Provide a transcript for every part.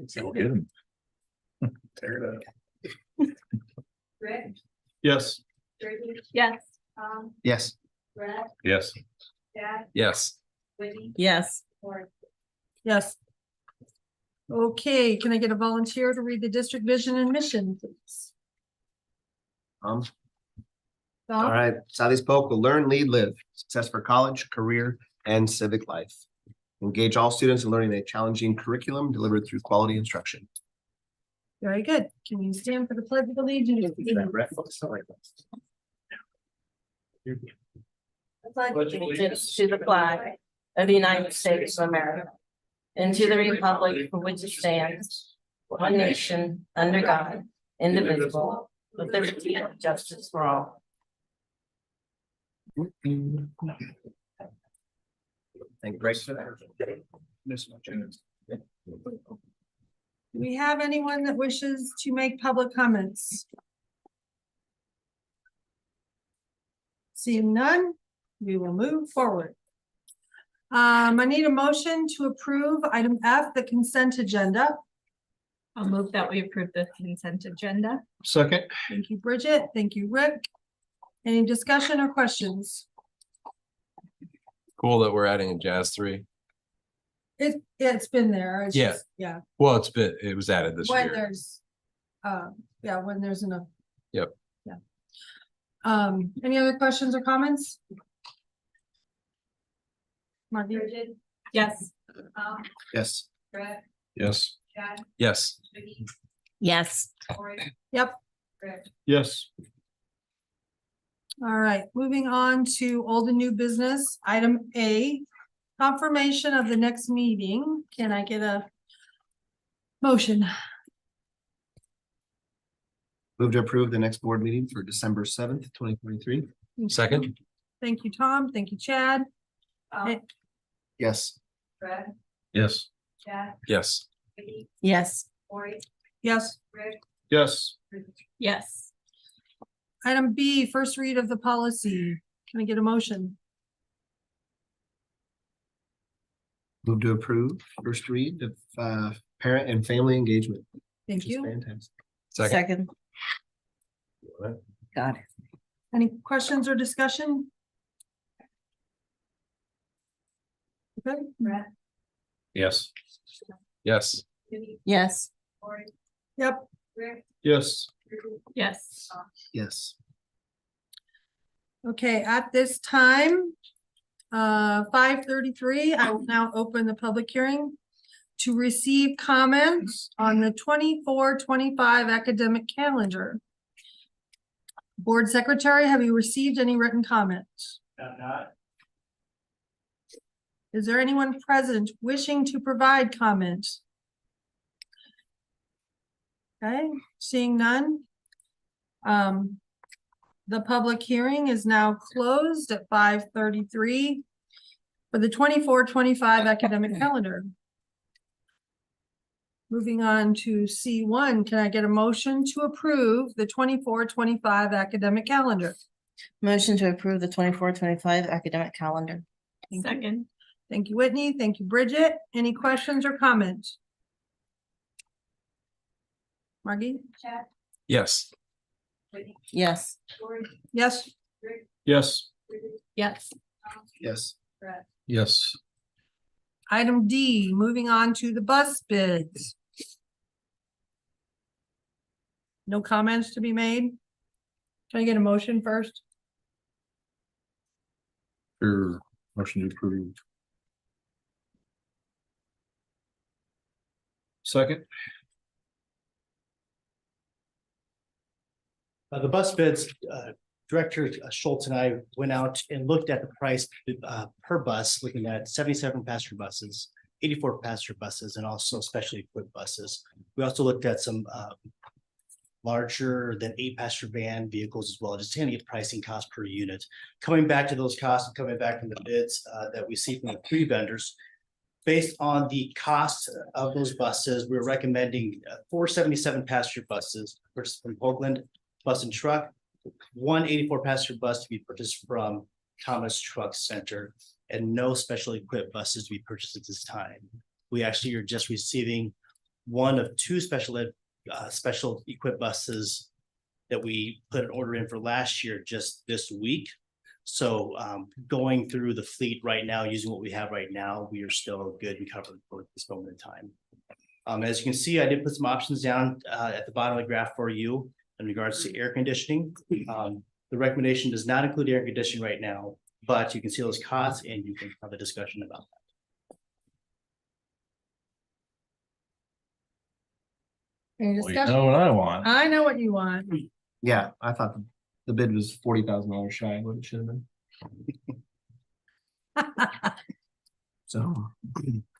So good. Tear it up. Rick, Yes. Tracy, Yes. Tom, Yes. Brett, Yes. Chad, Yes. Whitney, Yes. Warren. Yes. Okay, can I get a volunteer to read the district vision and mission, please? All Dom? right, Southeast Polk will learn, lead, live, success for college, career, and civic life. Engage all students in learning a challenging curriculum delivered through quality instruction. Very good. Can you stand for the pledge of allegiance? Allegiance to the flag of the United States of America and to the republic for which it stands, one nation, under God, indivisible, with liberty and justice for all. Thank you, Grace. For that. Do we have anyone that wishes to make public comments? Seeing none, we will move forward. I need a motion to approve item F, the consent agenda. I'll move that we approve the consent agenda. Second. Thank you, Bridget. Thank you, Rick. Any discussion or questions? Cool that we're adding a jazz 3. It's been there. It's Yeah. just- yeah. Well, it was added this When year. there's, yeah, when there's enough. Yep. Yeah. Any other questions or comments? Margie? Bridget, Yes. Tom, Yes. Brett, Yes. Chad, Yes. Whitney, Yes. Warren. Yep. Rick, Yes. All right, moving on to old and new business. Item A, confirmation of the next meeting. Can I get a motion? Move to approve the next board meeting for December 7th, 2023. Second. Thank you, Tom. Thank you, Chad. Tom, Yes. Brett, Yes. Chad, Yes. Whitney, Yes. Warren, Yes. Rick, Yes. Yes. Item B, first read of the policy. Can I get a motion? Move to approve first read of parent and family engagement. Thank which is you. Fantastic. Second. Got it. Any questions or discussion? Okay, Brett, Yes. Yes. Whitney, Yes. Warren, yep. Rick, Yes. Yes. Tom. Yes. Okay, at this time, 5:33, I will now open the public hearing to receive comments on the 24-25 academic calendar. Board Secretary, have you received any written comments? Is there anyone present wishing to provide comment? Okay, seeing none. The public hearing is now closed at 5:33 for the 24-25 academic calendar. Moving on to C1, can I get a motion to approve the 24-25 academic calendar? Motion to approve the 24-25 academic calendar. Second. Thank you, Whitney. Thank you, Bridget. Any questions or comments? Margie? Chad, Yes. Whitney, Yes. Warren, Yes. Rick, Yes. Bridget, Yes. Tom, Yes. Brett, Yes. Item D, moving on to the bus bids. No comments to be made? Can I get a motion first? Sure. Motion to approve. Second. The bus bids, Director Schultz and I went out and looked at the price per bus, looking at 77 passenger buses, 84 passenger buses, and also specially equipped buses. We also looked at some larger than 8 passenger van vehicles as well, just to get pricing cost per unit. Coming back to those costs and coming back from the bids that we see from the 3 vendors, based on the cost of those buses, we're recommending 4 77 passenger buses purchased from Polk Bus and Truck, 1 84 passenger bus to be purchased from Thomas Truck Center, and no special equipped buses to be purchased at this time. We actually are just receiving one of two special equipped buses that we put an order in for last year just this week. So going through the fleet right now, using what we have right now, we are still good and covered for this moment in time. As you can see, I did put some options down at the bottom of the graph for you in regards to air conditioning. The recommendation does not include air conditioning right now, but you can see those costs and you can have a discussion about that. Any Well, you discussion? know what I want. I know what you want. Yeah, I thought the bid was $40,000 shy of what it should have been. So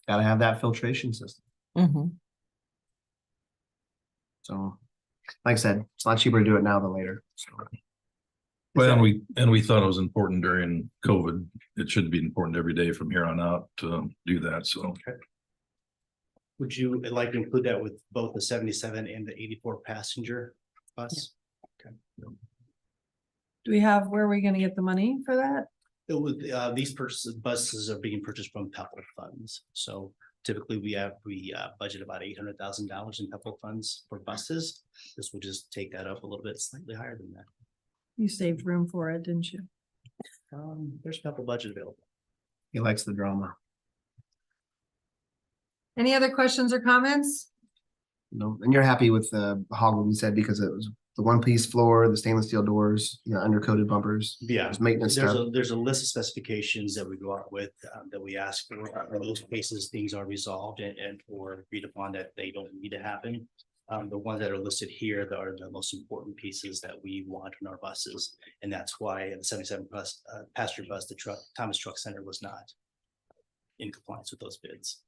gotta have that filtration system. Mhm. So like I said, it's a lot cheaper to do it now than later. So. Well, and we thought it was important during COVID. It should be important every day from here on out to do that. So Would you like to include that with both the 77 and the 84 passenger bus? Do we have, where are we gonna get the money for that? It would, these buses are being purchased from PEPAL funds. So typically we budget about $800,000 in PEPAL funds for buses. This will just take that up a little bit, slightly higher than that. You saved room for it, didn't you? There's PEPAL budget available. He likes the drama. Any other questions or comments? No, and you're happy with the hog, you said, because it was the one-piece floor, the stainless steel doors, undercoated bumpers. Yeah, There's maintenance stuff. there's a list of specifications that we go out with, that we ask for. In most cases, things are resolved and or agreed upon that they don't need to happen. The ones that are listed here that are the most important pieces that we want in our buses. And that's why the 77 bus, passenger bus, the Thomas Truck Center was not in compliance with those bids.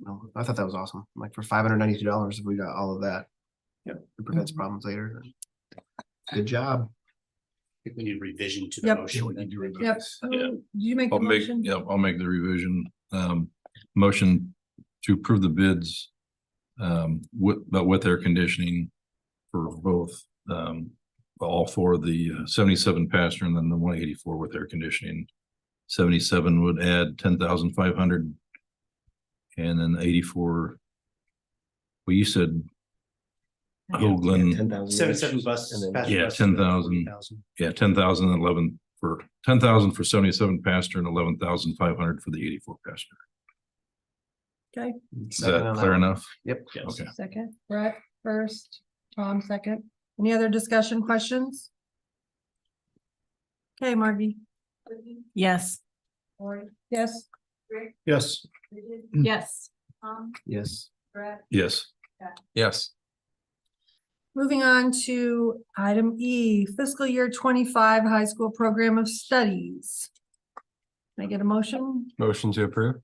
No, I thought that was awesome. Like for $592, if we got all of that. Yep. It prevents problems later. Good job. I think we need a revision to the Yep. motion. Yep. Yeah. Did you make the I'll make, motion? I'll make the revision, motion to approve the bids. With air conditioning for both, all four of the 77 passenger and then the 184 with air conditioning. 77 would add 10,500. And then 84. Well, you said. Hoagland, 10,000. 77 bus. And then- passenger Yeah, buses, 10,000. 40,000. yeah, 10,000 and 11 for 10,000 for 77 passenger and 11,500 for the 84 passenger. Okay, Is Second that on clear one. enough? Yep. Yes. Okay. second, Brett first, Tom second. Any other discussion questions? Okay, Margie. Yes. Lori, Yes. Rick, Yes. Bridget, Yes. Tom, Yes. Brett, Yes. Yes. Moving on to item E, fiscal year 25 high school program of studies. Can I get a motion? Motion to approve?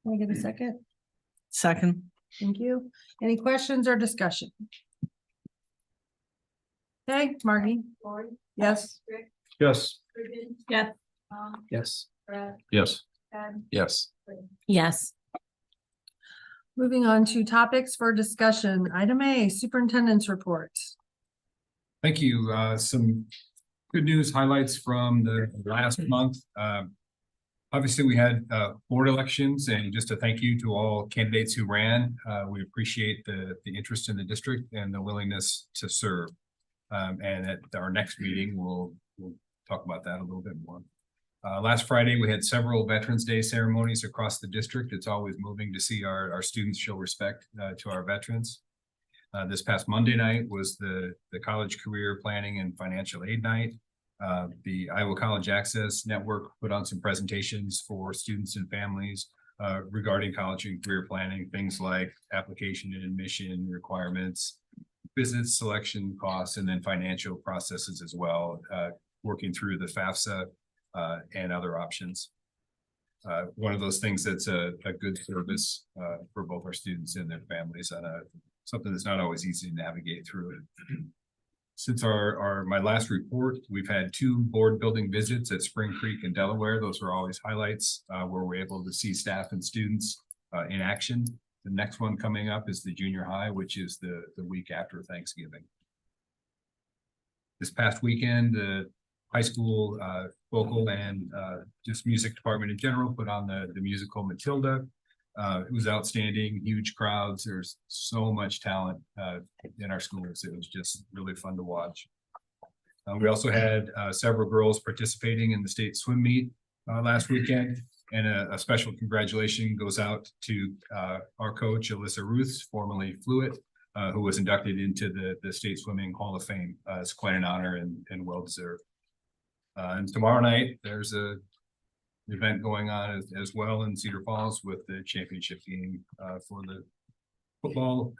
Can I get a second? Second. Thank you. Any questions or discussion? Okay, Margie. Lori, Yes. Rick, Yes. Bridget, Yes. Tom, Yes. Brett, Yes. Ted, Yes. Yes. Moving on to topics for discussion. Item A, superintendent's report. Thank you. Some good news highlights from the last month. Obviously, we had board elections, and just a thank you to all candidates who ran. We appreciate the interest in the district and the willingness to serve. And at our next meeting, we'll talk about that a little bit more. Last Friday, we had several Veterans Day ceremonies across the district. It's always moving to see our students show respect to our veterans. This past Monday night was the College Career Planning and Financial Aid Night. The Iowa College Access Network put on some presentations for students and families regarding college and career planning, things like application and admission requirements, business selection costs, and then financial processes as well, working through the FAFSA and other options. One of those things that's a good service for both our students and their families, and something that's not always easy to navigate through. Since my last report, we've had 2 board building visits at Spring Creek and Delaware. Those are always highlights where we're able to see staff and students in action. The next one coming up is the junior high, which is the week after Thanksgiving. This past weekend, the high school vocal and just music department in general put on the musical Matilda. It was outstanding, huge crowds. There's so much talent in our schools. It was just really fun to watch. We also had several girls participating in the state swim meet last weekend. And a special congratulation goes out to our coach, Alyssa Ruths, formerly Fluid, who was inducted into the State Swimming Hall of Fame. It's quite an honor and well-deserved. And tomorrow night, there's a event going on as well in Cedar Falls with the championship game for the football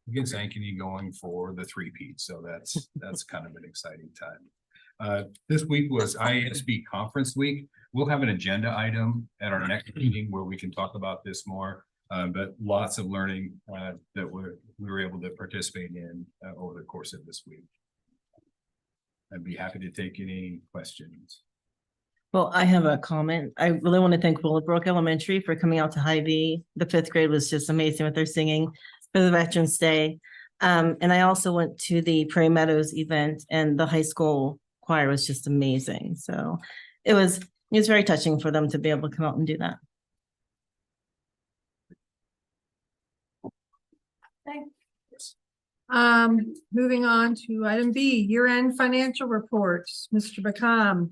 against Ankeny going for the three-peat. So that's kind of an exciting time. This week was ISB conference week. We'll have an agenda item at our next meeting where we can talk about this more, but lots of learning that we were able to participate in over the course of this week. I'd be happy to take any questions. Well, I have a comment. I really want to thank Willowbrook Elementary for coming out to Hy-Vee. The fifth grade was just amazing with their singing for the Veterans Day. And I also went to the Prairie Meadows event, and the high school choir was just amazing. So it was very touching for them to be able to come out and do that. Moving on to item B, year-end financial reports, Mr. Bacam.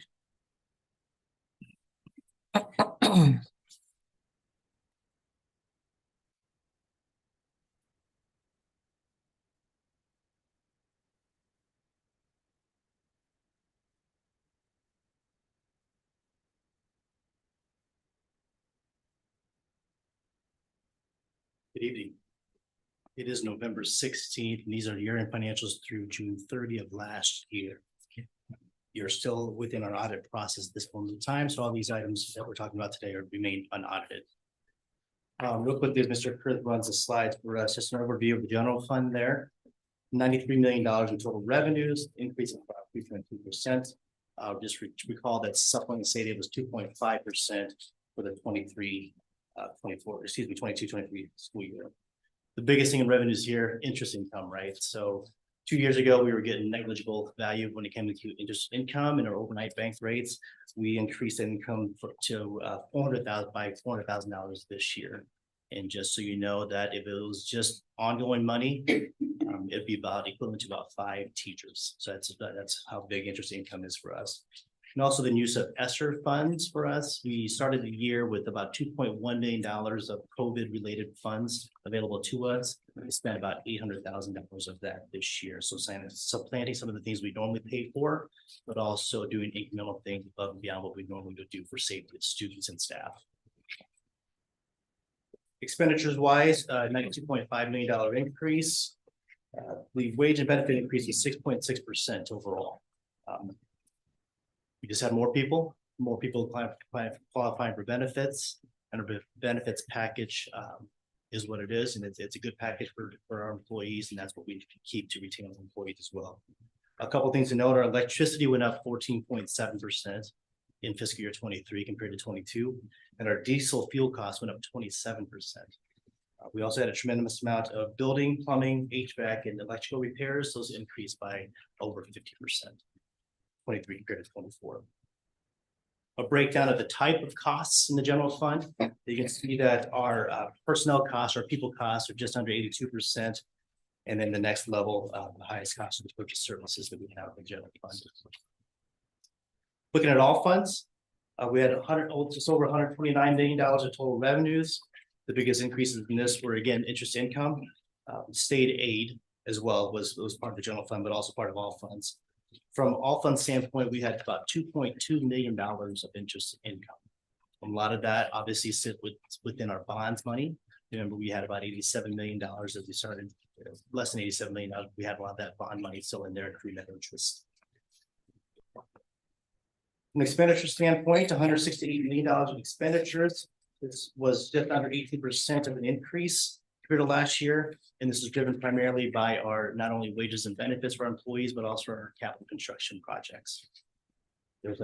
Good evening. It is November 16th, and these are year-end financials through June 30 of last year. You're still within our audit process at this point in time, so all these items that we're talking about today are remain unaudited. Real quickly, as Mr. Kurth runs the slides for us, just an overview of the general fund there. $93 million in total revenues, increase of about 3.2%. Just recall that supplemental stated was 2.5% for the 22-23 school year. The biggest thing in revenues here, interest income, right? So 2 years ago, we were getting negligible value when it came to interest income and our overnight bank rates. We increased income to $400,000 this year. And just so you know that if it was just ongoing money, it'd be about equivalent to about 5 teachers. So that's how big interest income is for us. And also the use of ESSER funds for us. We started the year with about $2.1 million of COVID-related funds available to us. We spent about $800,000 of that this year. So supplanting some of the things we normally pay for, but also doing incremental things above and beyond what we normally would do for safety of students and staff. Expenditures wise, $92.5 million increase. The wage and benefit increase is 6.6% overall. We just had more people qualifying for benefits, and our benefits package is what it is, and it's a good package for our employees, and that's what we keep to retain our employees as well. A couple things to note: our electricity went up 14.7% in fiscal year 23 compared to 22, and our diesel fuel costs went up 27%. We also had a tremendous amount of building, plumbing, HVAC, and electrical repairs. Those increased by over 50%. 23 compared to 24. A breakdown of the type of costs in the general fund. You can see that our personnel costs, our people costs are just under 82%. And then the next level, the highest cost of purchase services that we have in the general fund. Looking at all funds, we had just over $129 million of total revenues. The biggest increases in this were, again, interest income. State aid as well was part of the general fund, but also part of all funds. From all fund standpoint, we had about $2.2 million of interest income. A lot of that obviously sit within our bonds money. Remember, we had about $87 million as we started, less than $87 million. We had a lot of that bond money still in there accruing that interest. From an expenditure standpoint, $168 million of expenditures. This was just under 18% of an increase compared to last year. And this is driven primarily by our not only wages and benefits for our employees, but also our capital construction projects. There's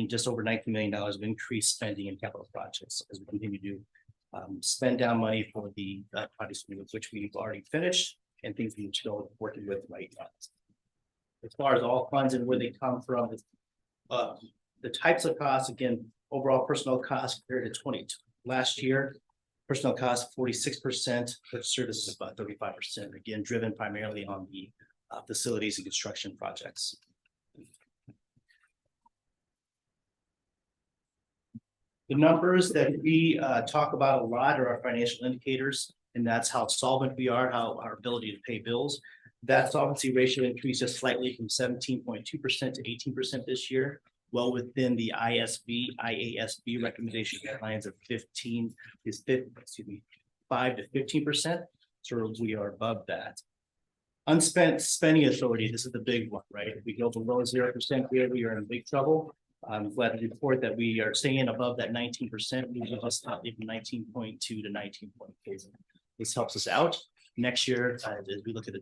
just over $19 million of increased spending in capital projects as we continue to spend down money for the projects which we've already finished and things we're still working with right now. As far as all funds and where they come from, the types of costs, again, overall personnel costs compared to last year, Personnel costs 46%, purchase services about 35%, again, driven primarily on the facilities and construction projects. The numbers that we talk about a lot are our financial indicators, and that's how solvent we are, how our ability to pay bills. That solvency ratio increased just slightly from 17.2% to 18% this year, well within the IASB recommendation guidelines of 5 to 15%. So we are above that. Unspent spending authority, this is the big one, right? If we go below 0% here, we are in big trouble. I'm glad to report that we are staying above that 19%. We just from 19.2 to 19.4. This helps us out next year as we look at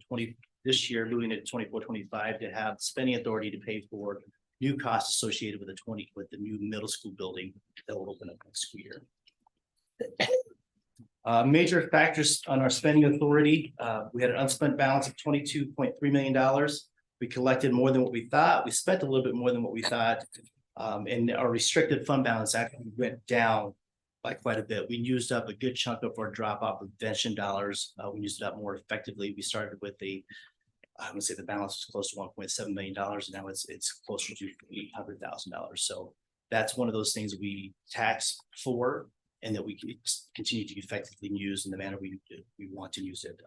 this year, moving into 24-25 to have spending authority to pay for new costs associated with the new middle school building that will open up next school year. Major factors on our spending authority. We had an unspent balance of $22.3 million. We collected more than what we thought. We spent a little bit more than what we thought. And our restricted fund balance actually went down by quite a bit. We used up a good chunk of our drop off prevention dollars. We used it up more effectively. We started with I would say the balance was close to $1.7 million. And now it's closer to $800,000. So that's one of those things we tax for and that we continue to effectively use in the manner we want to use it.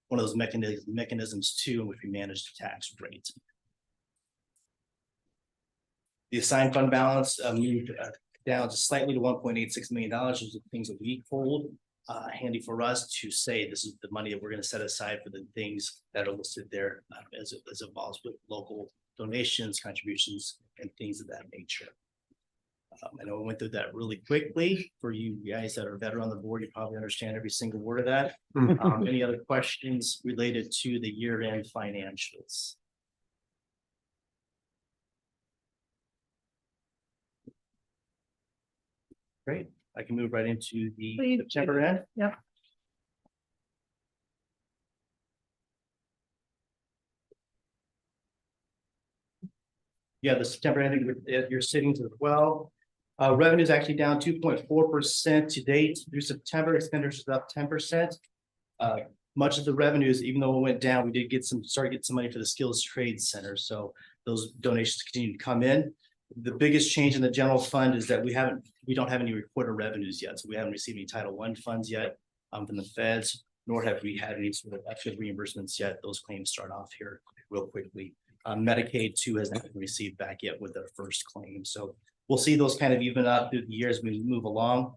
One of those mechanisms too, in which we manage the tax rate. The assigned fund balance moved down just slightly to $1.86 million. Those are the things that we hold handy for us to say this is the money that we're going to set aside for the things that are listed there as it involves with local donations, contributions, and things of that nature. I know we went through that really quickly. For you guys that are better on the board, you probably understand every single word of that. Any other questions related to the year-end financials? Great. I can move right into the Please. September end. Yep. Yeah, the September ending, you're sitting to 12. Revenue is actually down 2.4% to date through September. Expenditures is up 10%. Much of the revenues, even though it went down, we did start getting some money for the Skills Trade Center. So those donations continue to come in. The biggest change in the general fund is that we don't have any reported revenues yet. So we haven't received any Title I funds yet from the feds, nor have we had any sort of extra reimbursements yet. Those claims start off here real quickly. Medicaid too has not been received back yet with their first claim. So we'll see those kind of even out through the year as we move along.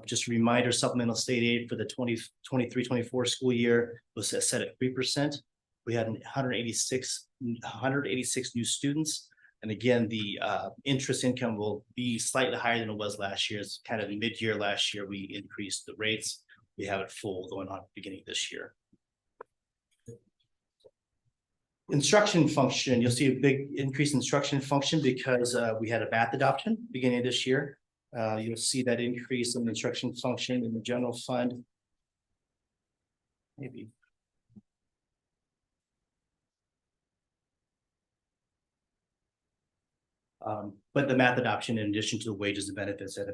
Just a reminder, supplemental state aid for the 23-24 school year was set at 3%. We had 186 new students. And again, the interest income will be slightly higher than it was last year. It's kind of mid-year last year, we increased the rates. We have it full going on beginning this year. Instruction function, you'll see a big increase in instruction function because we had a math adoption beginning of this year. You'll see that increase in the instruction function in the general fund. Maybe. But the math adoption, in addition to the wages and benefits that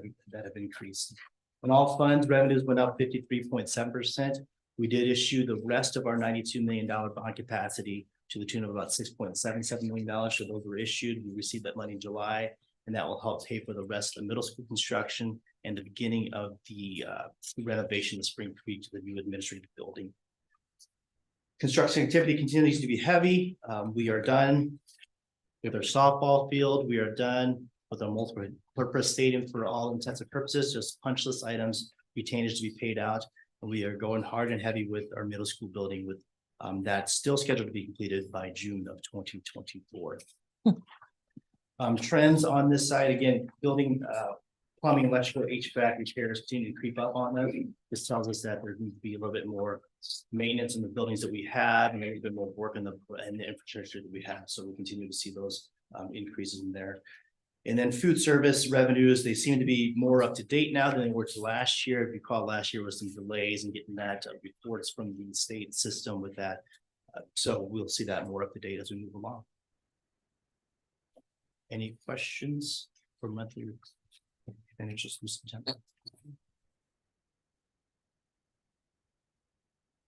have increased. On all funds, revenues went up 53.7%. We did issue the rest of our $92 million bond capacity to the tune of about $6.77 million. So those were issued. We received that money in July, and that will help pay for the rest of the middle school construction and the beginning of the renovation of Spring Creek to the new administrative building. Construction activity continues to be heavy. We are done with our softball field. We are done with our multi-purpose stadium for all intents and purposes, just punch list items, retainers to be paid out. And we are going hard and heavy with our middle school building with that's still scheduled to be completed by June of 2024. Trends on this side, again, building, plumbing, electrical, HVAC repairs continue to creep up on us. This tells us that there needs to be a little bit more maintenance in the buildings that we have, and maybe a bit more work in the infrastructure that we have. So we continue to see those increases in there. And then food service revenues, they seem to be more up to date now than they were to last year. If you recall, last year was some delays in getting that reports from the state system with that. So we'll see that more up to date as we move along. Any questions for monthly financials from September?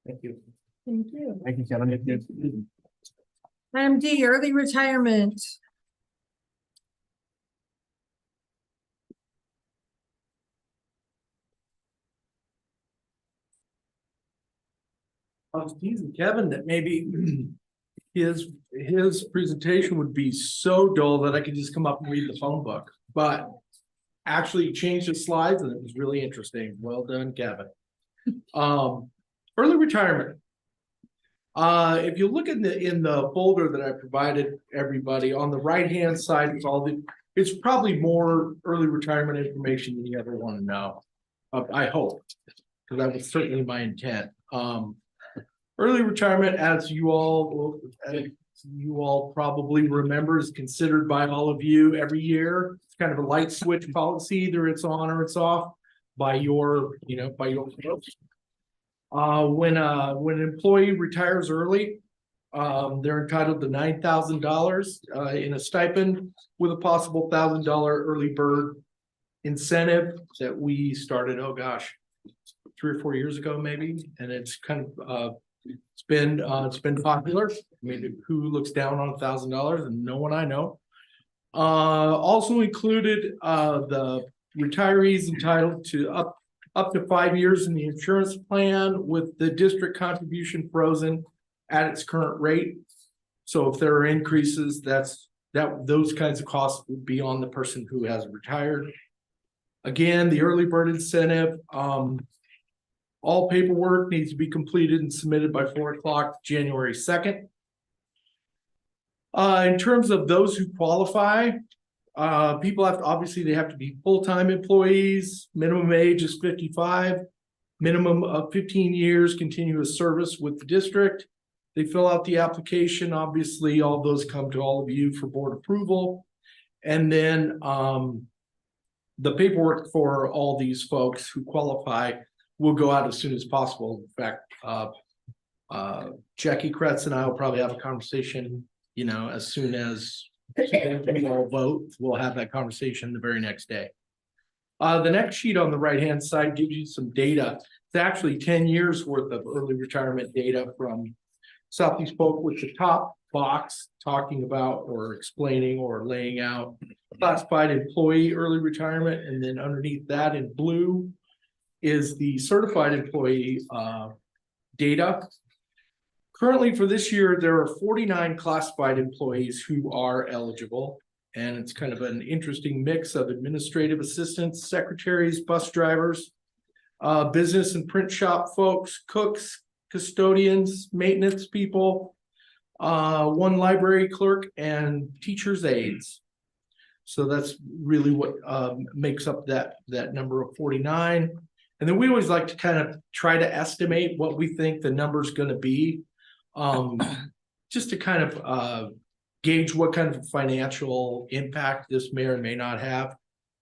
Thank you. Thank you. Thank you, Kevin. Item D, early retirement. I was teasing Kevin that maybe his presentation would be so dull that I could just come up and read the phone book, but actually changed the slides and it was really interesting. Well done, Kevin. Early retirement. If you look in the folder that I provided everybody on the right-hand side, it's probably more early retirement information than you ever want to know. I hope, because that was certainly my intent. Early retirement, as you all probably remember, is considered by all of you every year. It's kind of a light switch policy, either it's on or it's off by your folks. When an employee retires early, they're entitled to $9,000 in a stipend with a possible $1,000 early bird incentive that we started, 3 or 4 years ago, maybe, and it's kind of it's been popular. I mean, who looks down on $1,000? And no one I know. Also included the retirees entitled to up to 5 years in the insurance plan with the district contribution frozen at its current rate. So if there are increases, those kinds of costs would be on the person who has retired. Again, the early bird incentive. All paperwork needs to be completed and submitted by 4 o'clock January 2nd. In terms of those who qualify, people they have to be full-time employees. Minimum age is 55, minimum of 15 years continuous service with the district. They fill out the application. Obviously, all those come to all of you for board approval. And then the paperwork for all these folks who qualify will go out as soon as possible. In fact, Jackie Kretz and I will probably have a conversation, as soon as we all vote, we'll have that conversation the very next day. The next sheet on the right-hand side gives you some data. It's actually 10 years worth of early retirement data from Southeast Polk, with the top box talking about or explaining or laying out classified employee early retirement. And then underneath that in blue is the certified employee data. Currently for this year, there are 49 classified employees who are eligible, and it's kind of an interesting mix of administrative assistants, secretaries, bus drivers, business and print shop folks, cooks, custodians, maintenance people, one library clerk, and teachers' aides. So that's really what makes up that number of 49. And then we always like to kind of try to estimate what we think the number is going to be, just to kind of gauge what kind of financial impact this may or may not have.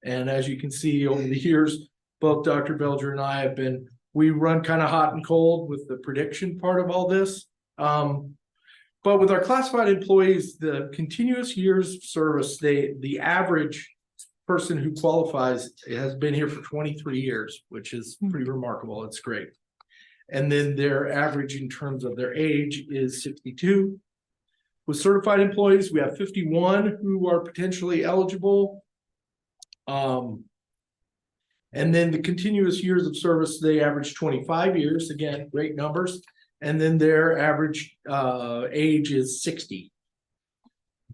And as you can see over the years, both Dr. Belger and I we run kind of hot and cold with the prediction part of all this. But with our classified employees, the continuous years of service, the average person who qualifies has been here for 23 years, which is pretty remarkable. It's great. And then their average in terms of their age is 62. With certified employees, we have 51 who are potentially eligible. And then the continuous years of service, they average 25 years. Again, great numbers. And then their average age is 60.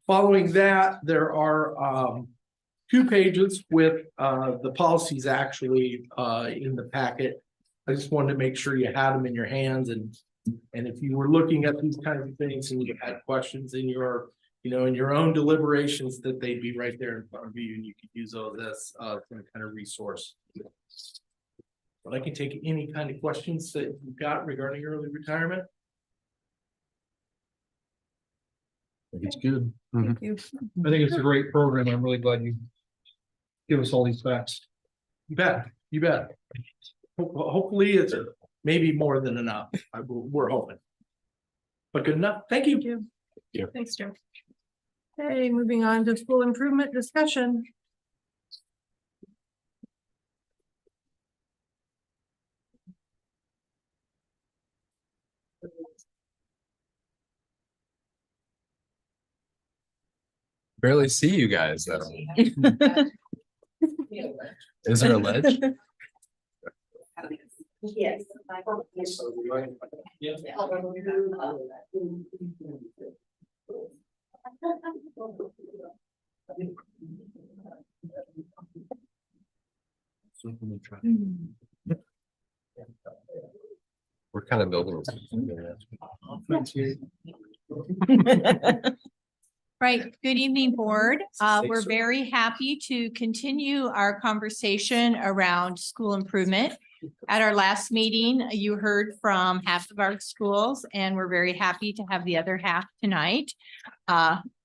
Following that, there are 2 pages with the policies actually in the packet. I just wanted to make sure you had them in your hands, and if you were looking at these kinds of things and you had questions in your in your own deliberations, that they'd be right there in front of you, and you could use those as some kind of resource. But I can take any kind of questions that you've got regarding early retirement. I think it's good. Thank you. I think it's a great program. I'm really glad you give us all these facts. You bet. You bet. Hopefully it's maybe more than enough. We're hoping. But good enough. Thank you. Thank you. Yeah. Thanks, Joe. Okay, moving on to school improvement discussion. Barely see you guys though. Is there a ledge? Yes. We're kind of building. Right. Good evening, board. We're very happy to continue our conversation around school improvement. At our last meeting, you heard from half of our schools, and we're very happy to have the other half tonight.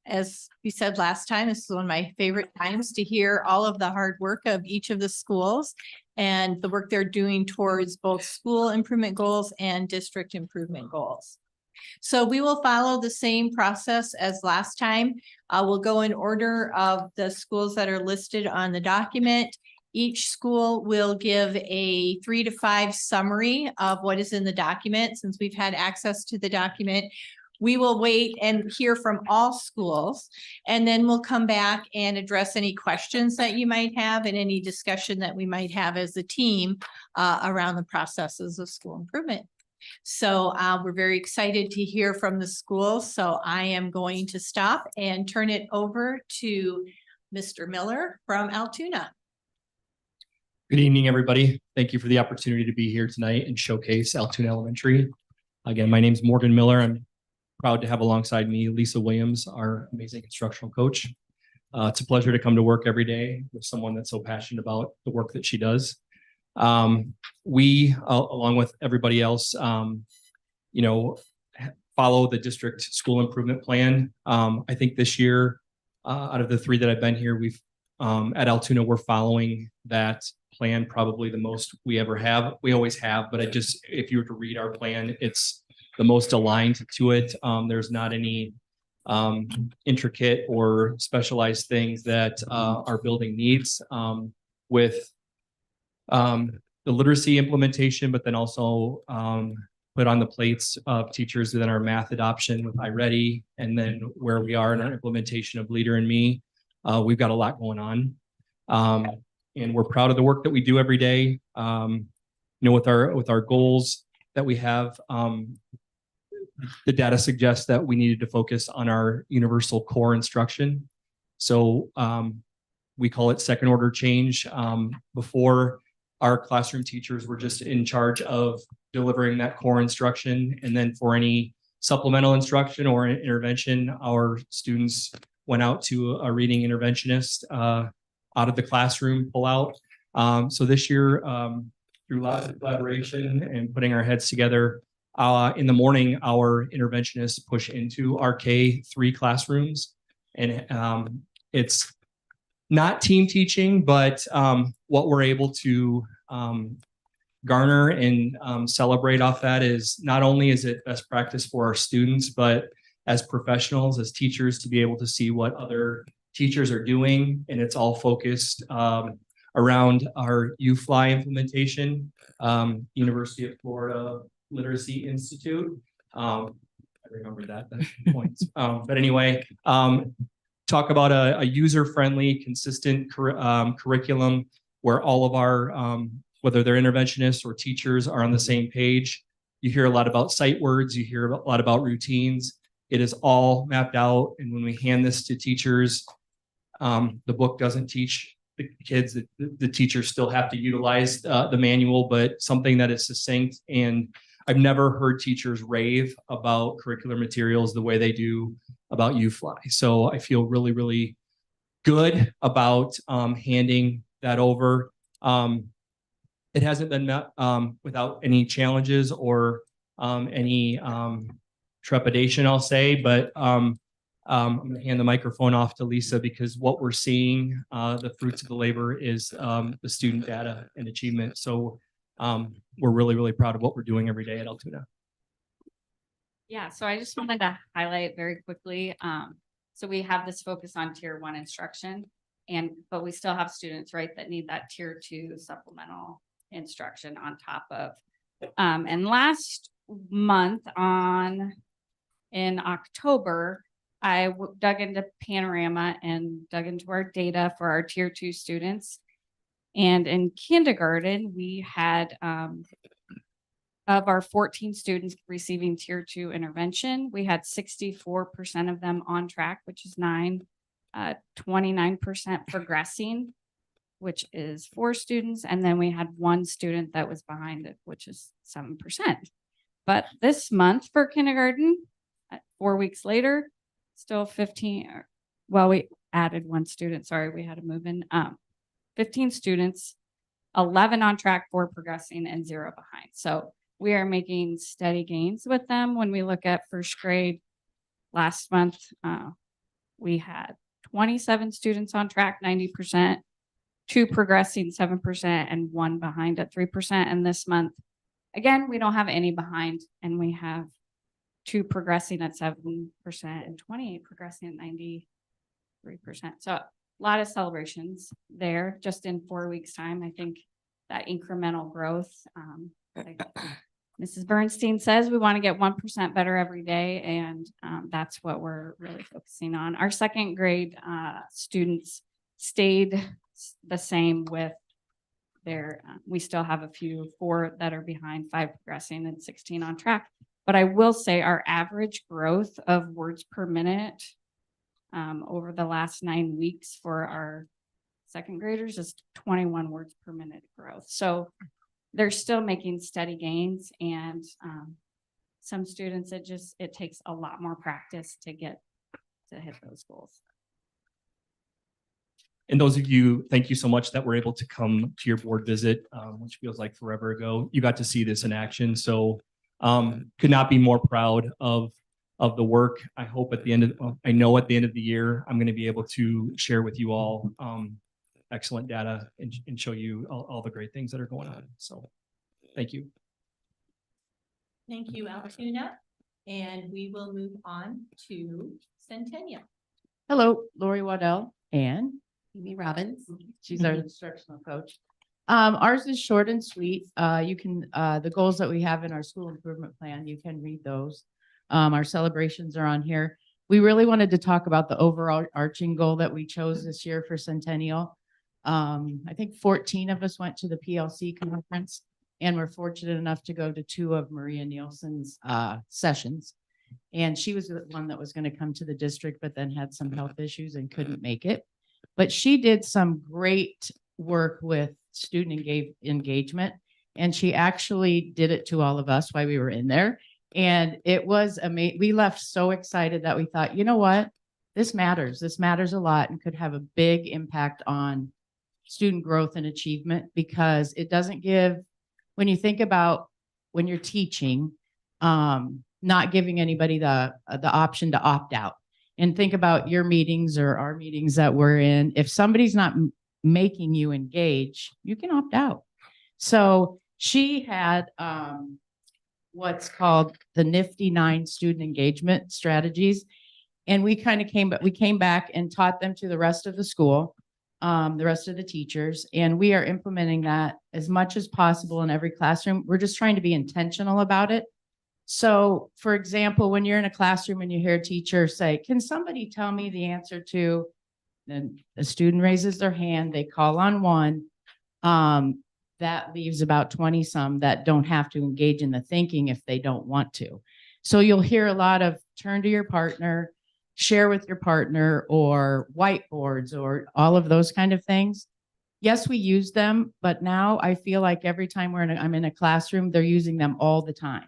As we said last time, this is one of my favorite times to hear all of the hard work of each of the schools and the work they're doing towards both school improvement goals and district improvement goals. So we will follow the same process as last time. We'll go in order of the schools that are listed on the document. Each school will give a 3 to 5 summary of what is in the document. Since we've had access to the document, we will wait and hear from all schools, and then we'll come back and address any questions that you might have and any discussion that we might have as a team around the processes of school improvement. So we're very excited to hear from the schools. So I am going to stop and turn it over to Mr. Miller from Altoona. Good evening, everybody. Thank you for the opportunity to be here tonight and showcase Altoona Elementary. Again, my name is Morgan Miller. I'm proud to have alongside me Lisa Williams, our amazing instructional coach. It's a pleasure to come to work every day with someone that's so passionate about the work that she does. We, along with everybody else, follow the district school improvement plan. I think this year, out of the 3 that I've been here, we've at Altoona, we're following that plan probably the most we ever have. We always have, but if you were to read our plan, it's the most aligned to it. There's not any intricate or specialized things that our building needs with the literacy implementation, but then also put on the plates of teachers within our math adoption with iReady, and then where we are in our implementation of Leader in Me. We've got a lot going on. And we're proud of the work that we do every day. With our goals that we have, the data suggests that we needed to focus on our universal core instruction. So we call it second order change. Before, our classroom teachers were just in charge of delivering that core instruction. And then for any supplemental instruction or intervention, our students went out to a reading interventionist out of the classroom pull out. So this year, through lots of collaboration and putting our heads together, in the morning, our interventionists push into our K-3 classrooms. And it's not team teaching, but what we're able to garner and celebrate off that is not only is it best practice for our students, but as professionals, as teachers, to be able to see what other teachers are doing. And it's all focused around our UFly implementation, University of Florida Literacy Institute. I remember that points. But anyway, talk about a user-friendly, consistent curriculum where all of our, whether they're interventionists or teachers, are on the same page. You hear a lot about sight words, you hear a lot about routines. It is all mapped out. And when we hand this to teachers, the book doesn't teach the kids, the teachers still have to utilize the manual, but something that is succinct. And I've never heard teachers rave about curricular materials the way they do about UFly. So I feel really, really good about handing that over. It hasn't been met without any challenges or any trepidation, I'll say, but I'm going to hand the microphone off to Lisa, because what we're seeing, the fruits of the labor, is the student data and achievement. So we're really, really proud of what we're doing every day at Altoona. Yeah, so I just wanted to highlight very quickly. So we have this focus on tier 1 instruction, but we still have students, right, that need that tier 2 supplemental instruction on top of. And last month in October, I dug into Panorama and dug into our data for our tier 2 students. And in kindergarten, we had, of our 14 students receiving tier 2 intervention, we had 64% of them on track, which is 29% progressing, which is 4 students. And then we had 1 student that was behind it, which is 7%. But this month for kindergarten, 4 weeks later, still 15, well, we added 1 student, sorry, we had to move in, 15 students, 11 on track, 4 progressing, and 0 behind. So we are making steady gains with them. When we look at first grade, last month, we had 27 students on track, 90%, 2 progressing, 7%, and 1 behind at 3%. And this month, again, we don't have any behind, and we have 2 progressing at 7% and 28 progressing at 93%. So a lot of celebrations there just in 4 weeks' time. I think that incremental growth, like Mrs. Bernstein says, we want to get 1% better every day. And that's what we're really focusing on. Our second grade students stayed the same with their, we still have a few, 4 that are behind, 5 progressing, and 16 on track. But I will say our average growth of words per minute over the last 9 weeks for our second graders is 21 words per minute growth. So they're still making steady gains, and some students, it takes a lot more practice to hit those goals. And those of you, thank you so much that were able to come to your board visit, which feels like forever ago. You got to see this in action. So could not be more proud of the work. I hope at the end of, I know at the end of the year, I'm going to be able to share with you all excellent data and show you all the great things that are going on. So thank you. Thank you, Altoona. And we will move on to Centennial. Hello, Lori Waddell and Amy Robbins. She's our instructional coach. Ours is short and sweet. You can, the goals that we have in our school improvement plan, you can read those. Our celebrations are on here. We really wanted to talk about the overall arching goal that we chose this year for Centennial. I think 14 of us went to the PLC conference, and we're fortunate enough to go to 2 of Maria Nielsen's sessions. And she was the one that was going to come to the district, but then had some health issues and couldn't make it. But she did some great work with student engagement, and she actually did it to all of us while we were in there. And it was amazing. We left so excited that we thought, you know what, this matters. This matters a lot and could have a big impact on student growth and achievement, because it doesn't give, when you think about when you're teaching, not giving anybody the option to opt out. And think about your meetings or our meetings that we're in. If somebody's not making you engage, you can opt out. So she had what's called the Nifty 9 student engagement strategies. And we kind of came back and taught them to the rest of the school, the rest of the teachers. And we are implementing that as much as possible in every classroom. We're just trying to be intentional about it. So, for example, when you're in a classroom and you hear a teacher say, can somebody tell me the answer to, then a student raises their hand, they call on one, that leaves about 20 some that don't have to engage in the thinking if they don't want to. So you'll hear a lot of turn to your partner, share with your partner, or whiteboards, or all of those kind of things. Yes, we use them, but now I feel like every time I'm in a classroom, they're using them all the time.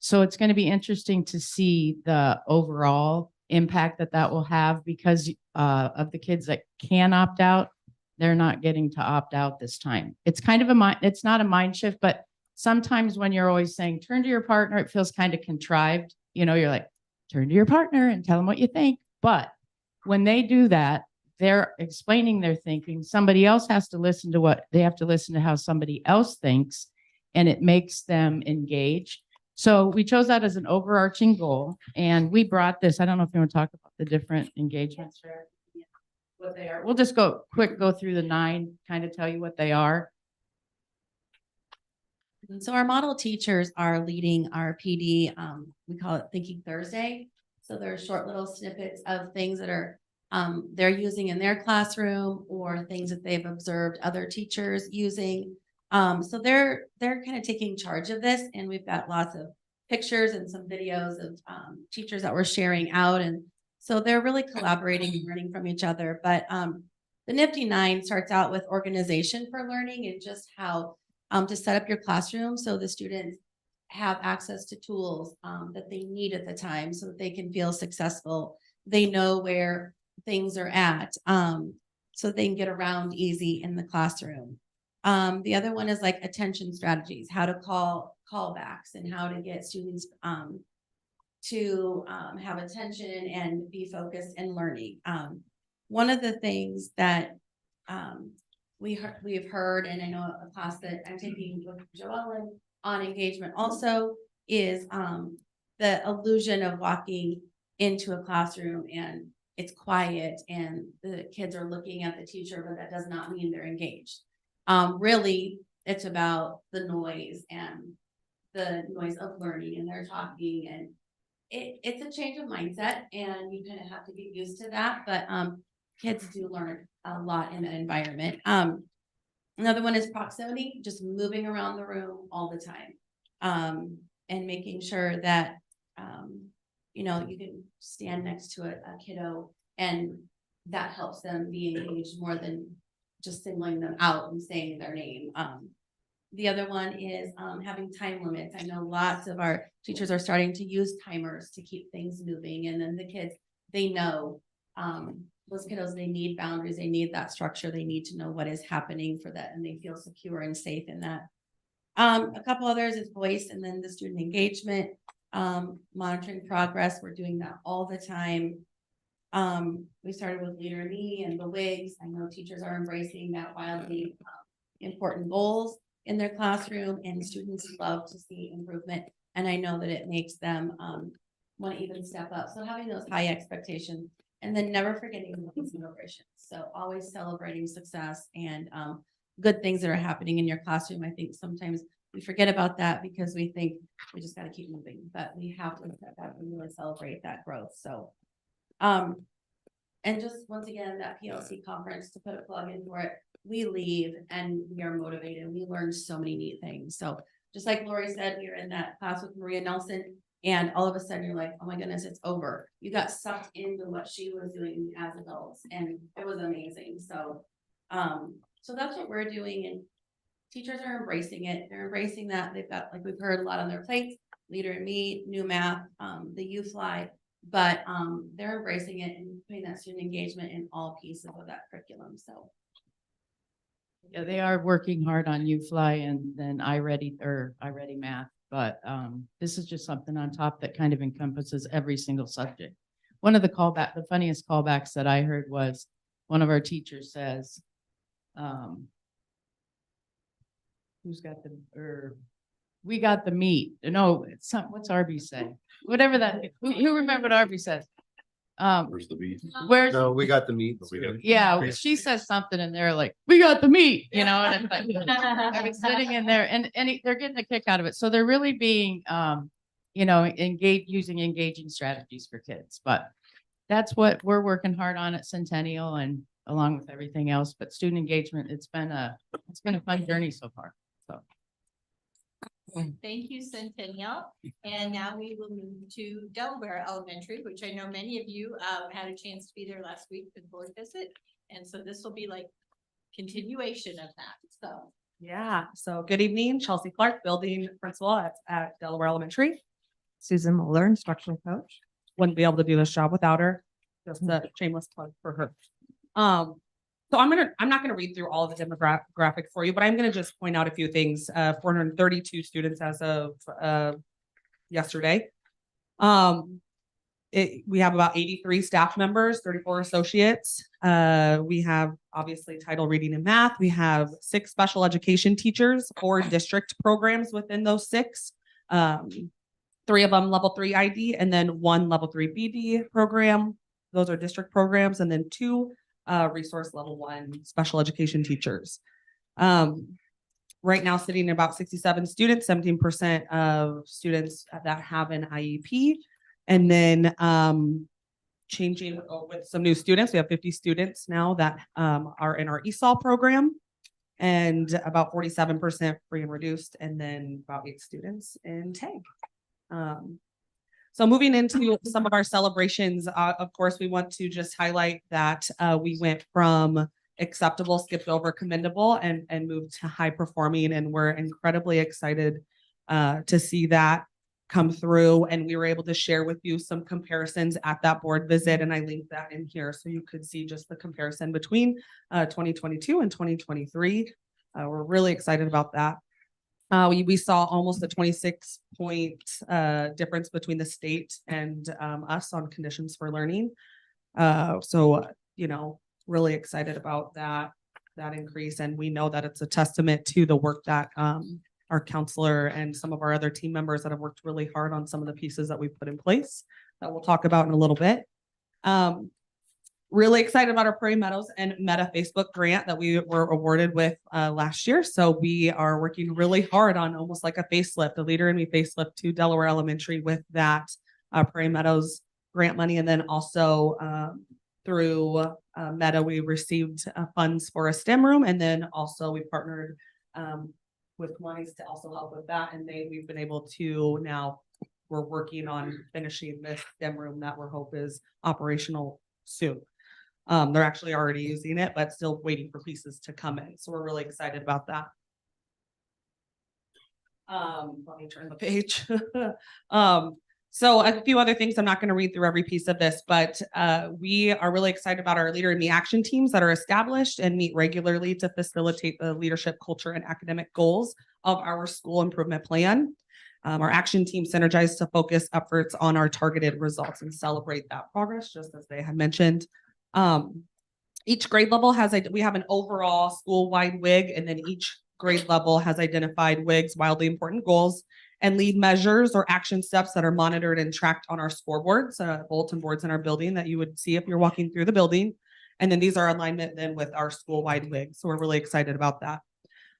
So it's going to be interesting to see the overall impact that will have, because of the kids that can opt out, they're not getting to opt out this time. It's kind of it's not a mind shift, but sometimes when you're always saying, turn to your partner, it feels kind of contrived. You know, you're like, turn to your partner and tell them what you think. But when they do that, they're explaining their thinking. Somebody else has to listen to how somebody else thinks, and it makes them engage. So we chose that as an overarching goal, and we brought this. I don't know if you want to talk about the different engagements, what they are. We'll just go through the 9, kind of tell you what they are. So our model teachers are leading our PD, we call it Thinking Thursday. So there are short little snippets of things that are they're using in their classroom or things that they've observed other teachers using. So they're kind of taking charge of this, and we've got lots of pictures and some videos of teachers that we're sharing out, and so they're really collaborating and learning from each other. But the Nifty 9 starts out with organization for learning and just how to set up your classroom so the students have access to tools that they need at the time so that they can feel successful. They know where things are at, so they can get around easy in the classroom. The other one is like attention strategies, how to call callbacks and how to get students to have attention and be focused in learning. One of the things that we've heard, and I know a class that I'm taking with Joellen on engagement also is the illusion of walking into a classroom and it's quiet and the kids are looking at the teacher, but that does not mean they're engaged. Really, it's about the noise of learning, and they're talking, and it's a change of mindset, and you kind of have to get used to that. But kids do learn a lot in that environment. Another one is proximity, just moving around the room all the time, and making sure that you know, you can stand next to a kiddo, and that helps them be engaged more than just singling them out and saying their name. The other one is having time limits. I know lots of our teachers are starting to use timers to keep things moving, and then the kids, they know those kiddos, they need boundaries, they need that structure, they need to know what is happening for that, and they feel secure and safe in that. A couple others is voice, and then the student engagement, monitoring progress. We're doing that all the time. We started with Leader in Me and the WIGs. I know teachers are embracing that wildly important goals in their classroom, and students love to see improvement. And I know that it makes them want to even step up. So having those high expectations, and then never forgetting the celebrations. So always celebrating success and good things that are happening in your classroom. I think sometimes we forget about that because we think we just got to keep moving, but we have to step back and really celebrate that growth. So, and just once again, that PLC conference, to put a plug in for it, we leave and we are motivated. We learn so many neat things. So just like Lori said, we were in that class with Maria Nelson, and all of a sudden you're like, oh my goodness, it's over. You got sucked into what she was doing as adults, and it was amazing. So, so that's what we're doing, and teachers are embracing it. They're embracing that. They've got, like we've heard, a lot on their plates, Leader in Me, new math, the U-Fly, but they're embracing it and putting that student engagement in all pieces of that curriculum. So yeah, they are working hard on U-Fly and then iReady Math, but this is just something on top that kind of encompasses every single subject. One of the funniest callbacks that I heard was one of our teachers says, we got the meat. No, it's some, what's Arby say? Whatever that, who remember what Arby says? Where's the beef? Where's, No, we got the meat. yeah, she says something and they're like, we got the meat, you know, and it's like, I was sitting in there and they're getting a kick out of it. So they're really being, you know, using engaging strategies for kids, but that's what we're working hard on at Centennial and along with everything else, but student engagement, it's been a fun journey so far. So. Thank you, Centennial. And now we will move to Delaware Elementary, which I know many of you had a chance to be there last week for the board visit. And so this will be like continuation of that. So yeah. So good evening, Chelsea Clark, building principal at Delaware Elementary. Susan Moeller, instructional coach. Wouldn't be able to do this job without her. Just a shameless plug for her. So I'm not gonna read through all of the demographic for you, but I'm gonna just point out a few things. 432 students as of yesterday. We have about 83 staff members, 34 associates. We have obviously title reading and math. We have 6 special education teachers, 4 district programs within those 6. 3 of them level 3 ID, and then 1 level 3 BD program. Those are district programs, and then 2 resource level 1 special education teachers. right now sitting at about 67 students, 17% of students that have an IEP. And then changing with some new students. We have 50 students now that are in our ESOL program, and about 47% free and reduced, and then about 8 students in TAG. So moving into some of our celebrations, of course, we want to just highlight that we went from acceptable, skipped over commendable, and moved to high performing, and we're incredibly excited to see that come through. And we were able to share with you some comparisons at that board visit, and I linked that in here so you could see just the comparison between 2022 and 2023. We're really excited about that. We saw almost a 26-point difference between the state and us on conditions for learning. Really excited about that increase. And we know that it's a testament to the work that our counselor and some of our other team members that have worked really hard on some of the pieces that we put in place that we'll talk about in a little bit. Really excited about our Prairie Meadows and Meta Facebook grant that we were awarded with last year. So we are working really hard on almost like a facelift, a Leader in Me facelift to Delaware Elementary with that Prairie Meadows grant money. And then also through Meta, we received funds for a STEM room. And then also we partnered with Monies to also help with that. And we've been able to now, we're working on finishing this STEM room that we hope is operational soon. They're actually already using it, but still waiting for pieces to come in. So we're really excited about that. Let me turn the page. So a few other things, I'm not going to read through every piece of this, but we are really excited about our Leader in Me action teams that are established and meet regularly to facilitate the leadership, culture, and academic goals of our school improvement plan. Our action team synergize to focus efforts on our targeted results and celebrate that progress, just as they had mentioned. Each grade level we have an overall school-wide WIG, and then each grade level has identified WIGs, wildly important goals, and lead measures or action steps that are monitored and tracked on our scoreboards, bulletin boards in our building that you would see if you're walking through the building. And then these are alignment then with our school-wide WIG. So we're really excited about that.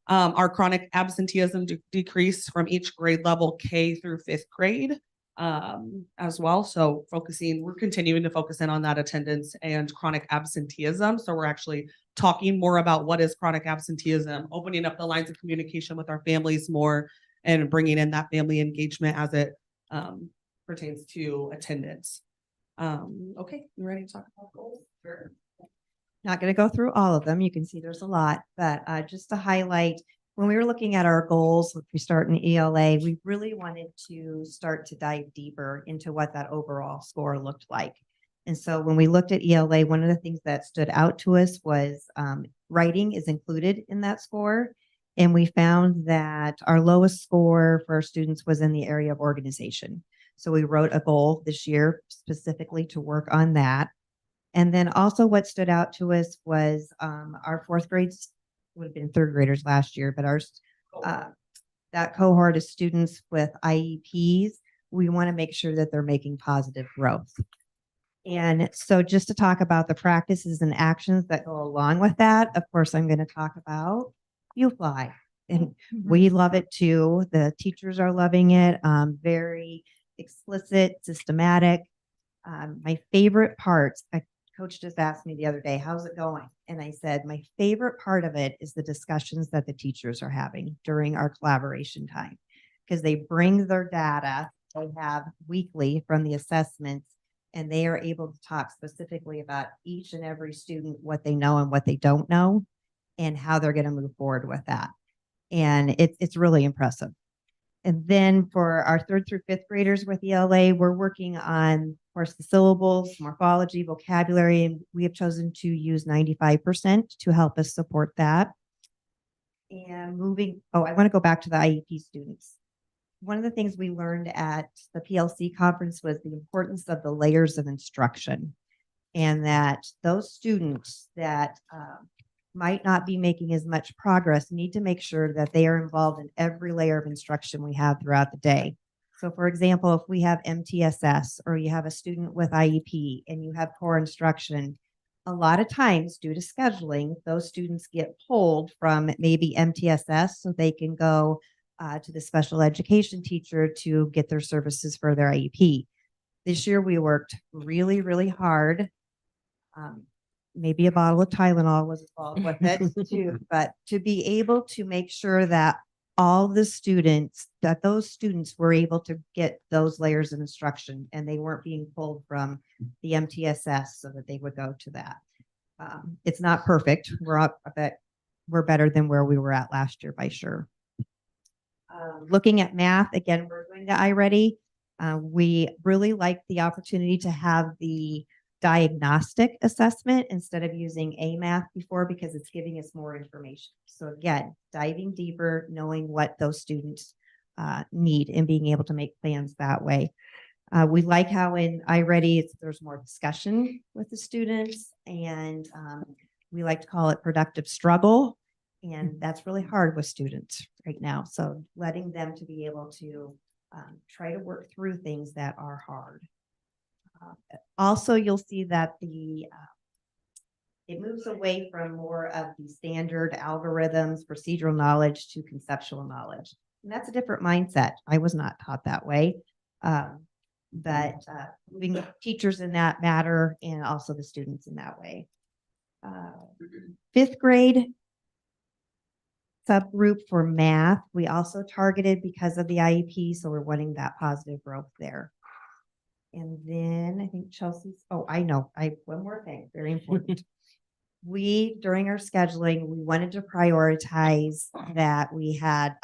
Our chronic absenteeism decreased from each grade level K through 5th grade as well. So we're continuing to focus in on that attendance and chronic absenteeism. So we're actually talking more about what is chronic absenteeism, opening up the lines of communication with our families more, and bringing in that family engagement as it pertains to attendance. Okay, you ready to talk about goals? Sure. Not going to go through all of them. You can see there's a lot, but just to highlight, when we were looking at our goals, if we start in ELA, we really wanted to start to dive deeper into what that overall score looked like. And so when we looked at ELA, one of the things that stood out to us was writing is included in that score. And we found that our lowest score for our students was in the area of organization. So we wrote a goal this year specifically to work on that. And then also what stood out to us was our 4th grades, would have been 3rd graders last year, but ours, that cohort of students with IEPs, we want to make sure that they're making positive growth. And so just to talk about the practices and actions that go along with that, of course, I'm going to talk about U-Fly. And we love it too. The teachers are loving it. Very explicit, systematic. My favorite parts, a coach just asked me the other day, how's it going? And I said, my favorite part of it is the discussions that the teachers are having during our collaboration time, because they bring their data they have weekly from the assessments, and they are able to talk specifically about each and every student, what they know and what they don't know, and how they're going to move forward with that. And it's really impressive. And then for our 3rd through 5th graders with ELA, we're working on, of course, the syllables, morphology, vocabulary, and we have chosen to use 95% to help us support that. And I want to go back to the IEP students. One of the things we learned at the PLC conference was the importance of the layers of instruction, and that those students that might not be making as much progress need to make sure that they are involved in every layer of instruction we have throughout the day. So for example, if we have MTSS or you have a student with IEP and you have core instruction, a lot of times due to scheduling, those students get pulled from maybe MTSS so they can go to the special education teacher to get their services for their IEP. This year we worked really, really hard. Maybe a bottle of Tylenol was involved with it too, but to be able to make sure that all the students, that those students were able to get those layers of instruction and they weren't being pulled from the MTSS so that they would go to that. It's not perfect. We're up, but we're better than where we were at last year by sure. Looking at math, again, we're going to iReady. We really like the opportunity to have the diagnostic assessment instead of using AMath before because it's giving us more information. So again, diving deeper, knowing what those students need and being able to make plans that way. We like how in iReady there's more discussion with the students and we like to call it productive struggle. And that's really hard with students right now. So letting them to be able to try to work through things that are hard. Also, you'll see that it moves away from more of the standard algorithms, procedural knowledge to conceptual knowledge. And that's a different mindset. I was not taught that way. But moving the teachers in that matter and also the students in that way. Fifth grade subgroup for math, we also targeted because of the IEP. So we're wanting that positive growth there. And then I think Chelsea's, oh, I know, one more thing, very important. During our scheduling, we wanted to prioritize that we had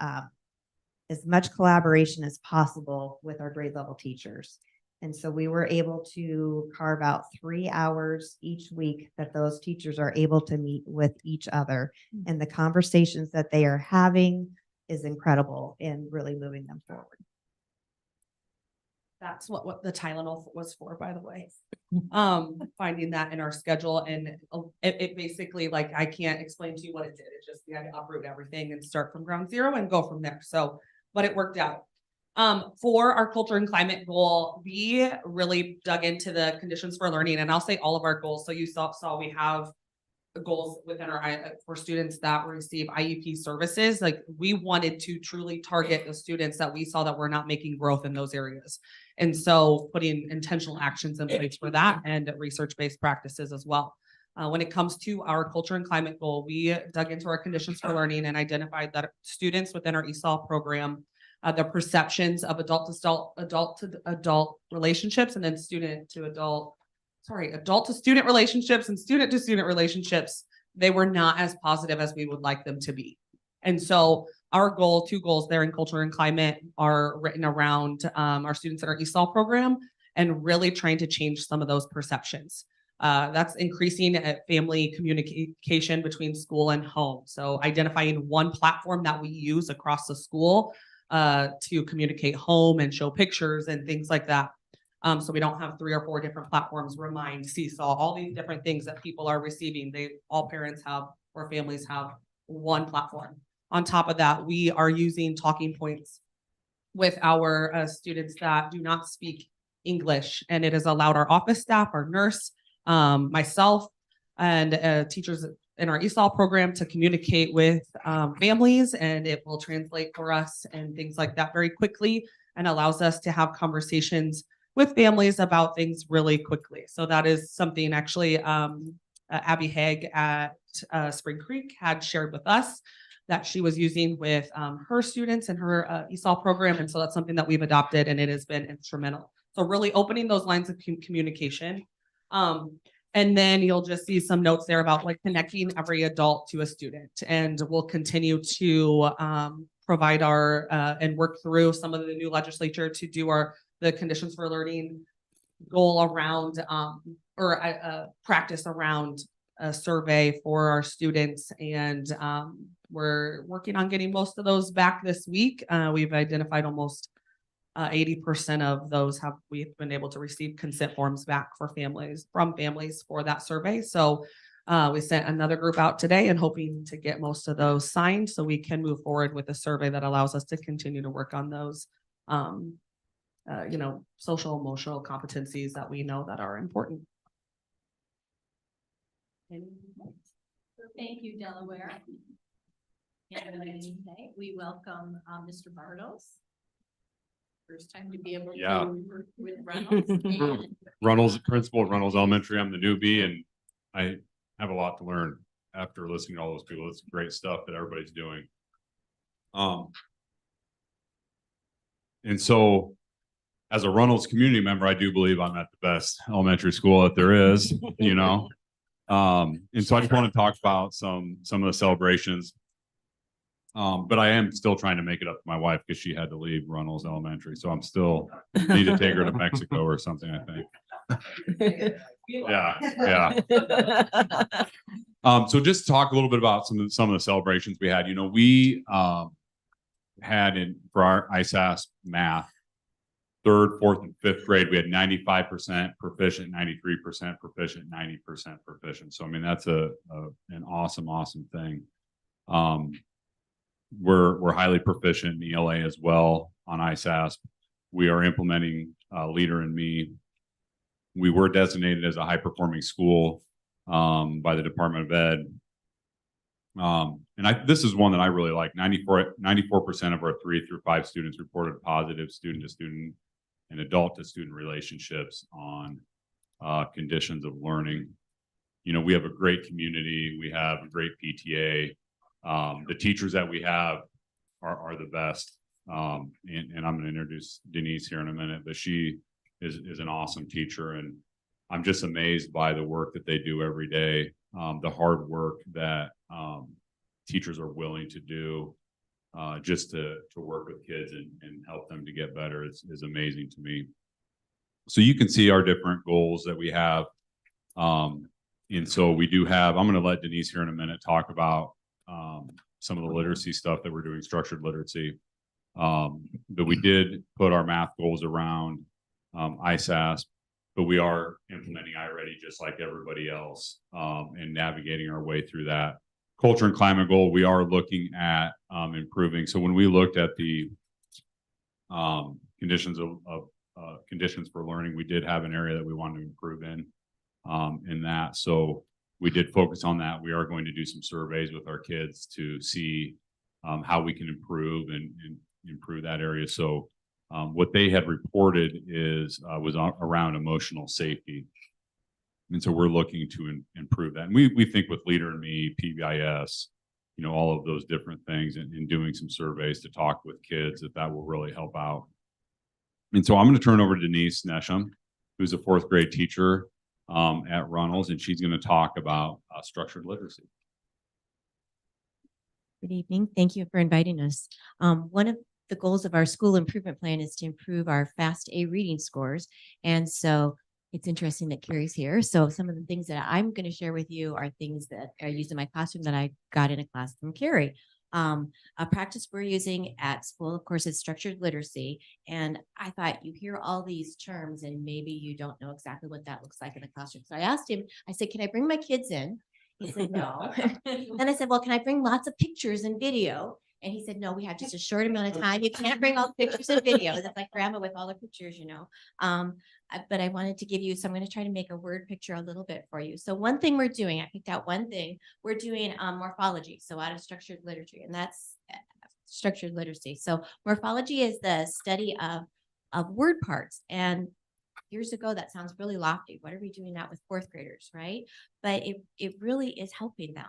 as much collaboration as possible with our grade level teachers. And so we were able to carve out 3 hours each week that those teachers are able to meet with each other. And the conversations that they are having is incredible in really moving them forward. That's what the Tylenol was for, by the way. Finding that in our schedule and it basically, like, I can't explain to you what it did. It just, we had to uproot everything and start from ground zero and go from there. So, but it worked out. For our culture and climate goal, we really dug into the conditions for learning, and I'll say all of our goals. So you saw we have goals within our for students that receive IEP services. Like, we wanted to truly target the students that we saw that were not making growth in those areas. And so putting intentional actions in place for that and research-based practices as well. When it comes to our culture and climate goal, we dug into our conditions for learning and identified that students within our ESOL program, the perceptions of adult to adult relationships, and then adult to student relationships and student to student relationships, they were not as positive as we would like them to be. And so our goal, 2 goals there in culture and climate, are written around our students in our ESOL program and really trying to change some of those perceptions. That's increasing family communication between school and home. So identifying one platform that we use across the school to communicate home and show pictures and things like that. So we don't have 3 or 4 different platforms, Remind, Seesaw, all these different things that people are receiving. All parents have, or families have, one platform. On top of that, we are using talking points with our students that do not speak English, and it has allowed our office staff, our nurse, myself, and teachers in our ESOL program to communicate with families, and it will translate for us and things like that very quickly, and allows us to have conversations with families about things really quickly. So that is something actually Abby Haig at Spring Creek had shared with us that she was using with her students in her ESOL program. And so that's something that we've adopted, and it has been instrumental. So really opening those lines of communication. And then you'll just see some notes there about like connecting every adult to a student. And we'll continue to provide our and work through some of the new legislature to do the conditions for learning goal around or a practice around a survey for our students. And we're working on getting most of those back this week. We've identified almost 80% of those we've been able to receive consent forms back from families for that survey. So we sent another group out today and hoping to get most of those signed so we can move forward with a survey that allows us to continue to work on those social emotional competencies that we know that are important. Thank you, Delaware. And we welcome Mr. Bartles. First time to be able Yeah. to work with Reynolds. And Runnels, principal at Runnels Elementary. I'm the newbie and I have a lot to learn after listening to all those people. It's great stuff that everybody's doing. And so as a Runnels community member, I do believe I'm at the best elementary school that there is, you know. And so I just want to talk about some of the celebrations. But I am still trying to make it up to my wife because she had to leave Runnels Elementary. So I'm still need to take her to Mexico or something, I think. Yeah. So just talk a little bit about some of the celebrations we had. You know, we had for our ISAS math, 3rd, 4th, and 5th grade, we had 95% proficient, 93% proficient, 90% proficient. So I mean, that's an awesome thing. We're highly proficient in ELA as well on ISAS. We are implementing Leader in Me. We were designated as a high performing school by the Department of Ed. And this is one that I really like. 94% of our 3 through 5 students reported positive student to student and adult to student relationships on conditions of learning. You know, we have a great community. We have a great PTA. The teachers that we have are the best. And I'm going to introduce Denise here in a minute, but she is an awesome teacher. And I'm just amazed by the work that they do every day. The hard work that teachers are willing to do just to work with kids and help them to get better is amazing to me. So you can see our different goals that we have. And so we do have, I'm going to let Denise here in a minute talk about some of the literacy stuff that we're doing, structured literacy. But we did put our math goals around ISAS, but we are implementing iReady just like everybody else and navigating our way through that. Culture and climate goal, we are looking at improving. So when we looked at the conditions conditions for learning, we did have an area that we wanted to improve in that. So we did focus on that. We are going to do some surveys with our kids to see how we can improve and improve that area. So what they had reported was around emotional safety. And so we're looking to improve that. And we think with Leader in Me, PBIS, you know, all of those different things and doing some surveys to talk with kids that will really help out. And so I'm going to turn over to Denise Nesham, who's a 4th grade teacher at Runnels, and she's going to talk about structured literacy. Good evening. Thank you for inviting us. One of the goals of our school improvement plan is to improve our fast A reading scores. And so it's interesting that Carrie's here. So some of the things that I'm going to share with you are things that I use in my classroom that I got in a class from Carrie. A practice we're using at school, of course, is structured literacy. And I thought you hear all these terms and maybe you don't know exactly what that looks like in the classroom. So I asked him, I said, can I bring my kids in? He said, no. Then I said, well, can I bring lots of pictures and video? And he said, no, we have just a short amount of time. You can't bring all the pictures and videos. It's like grandma with all the pictures, you know. But I wanted to give you, so I'm going to try to make a word picture a little bit for you. So one thing we're doing, I picked out one thing, we're doing morphology. So out of structured literature, and that's structured literacy. So morphology is the study of word parts. And years ago, that sounds really lofty. What are we doing that with 4th graders, right? But it really is helping them.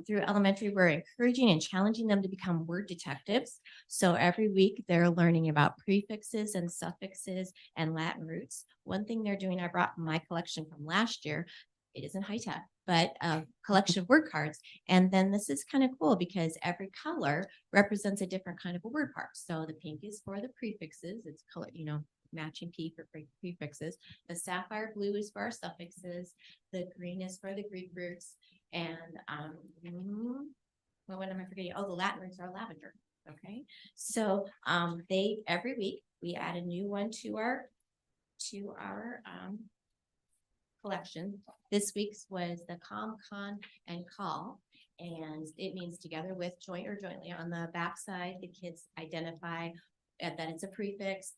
Through elementary, we're encouraging and challenging them to become word detectives. So every week they're learning about prefixes and suffixes and Latin roots. One thing they're doing, I brought my collection from last year. It isn't high tech, but a collection of word cards. And then this is kind of cool because every color represents a different kind of a word part. So the pink is for the prefixes. It's color, you know, matching P for prefixes. The sapphire blue is for our suffixes. The green is for the Greek roots. And what am I forgetting? Oh, the Latin roots are lavender. Okay. So every week we add a new one to our collection. This week's was the com, con, and call. And it means together with, joint or jointly. On the back side, the kids identify that it's a prefix,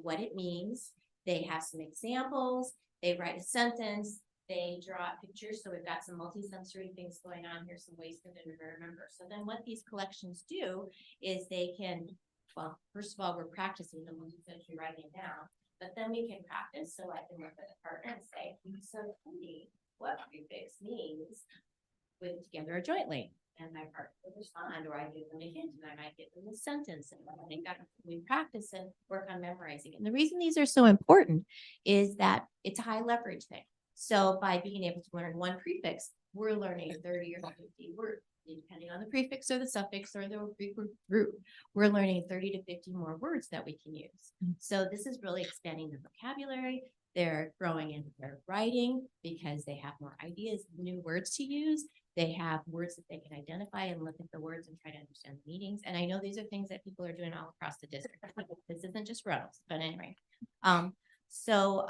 what it means. They have some examples. They write a sentence. They draw pictures, so we've got some multisensory things going on here, some ways for them to remember. So then what these collections do is they can, well, first of all, we're practicing the multisensory writing down, but then we can practice. So I can look at a partner and say, so tell me what prefix means with together or jointly. And my partner will respond, or I give them a hint and I might give them a sentence. And I think that we practice and work on memorizing. And the reason these are so important is that it's a high leverage thing. So by being able to learn one prefix, we're learning 30 or 50 words, depending on the prefix or the suffix or the root. We're learning 30 to 50 more words that we can use. So this is really expanding the vocabulary. They're growing into their writing because they have more ideas, new words to use. They have words that they can identify and look at the words and try to understand the meanings. And I know these are things that people are doing all across the district. This isn't just Reynolds, but anyway. So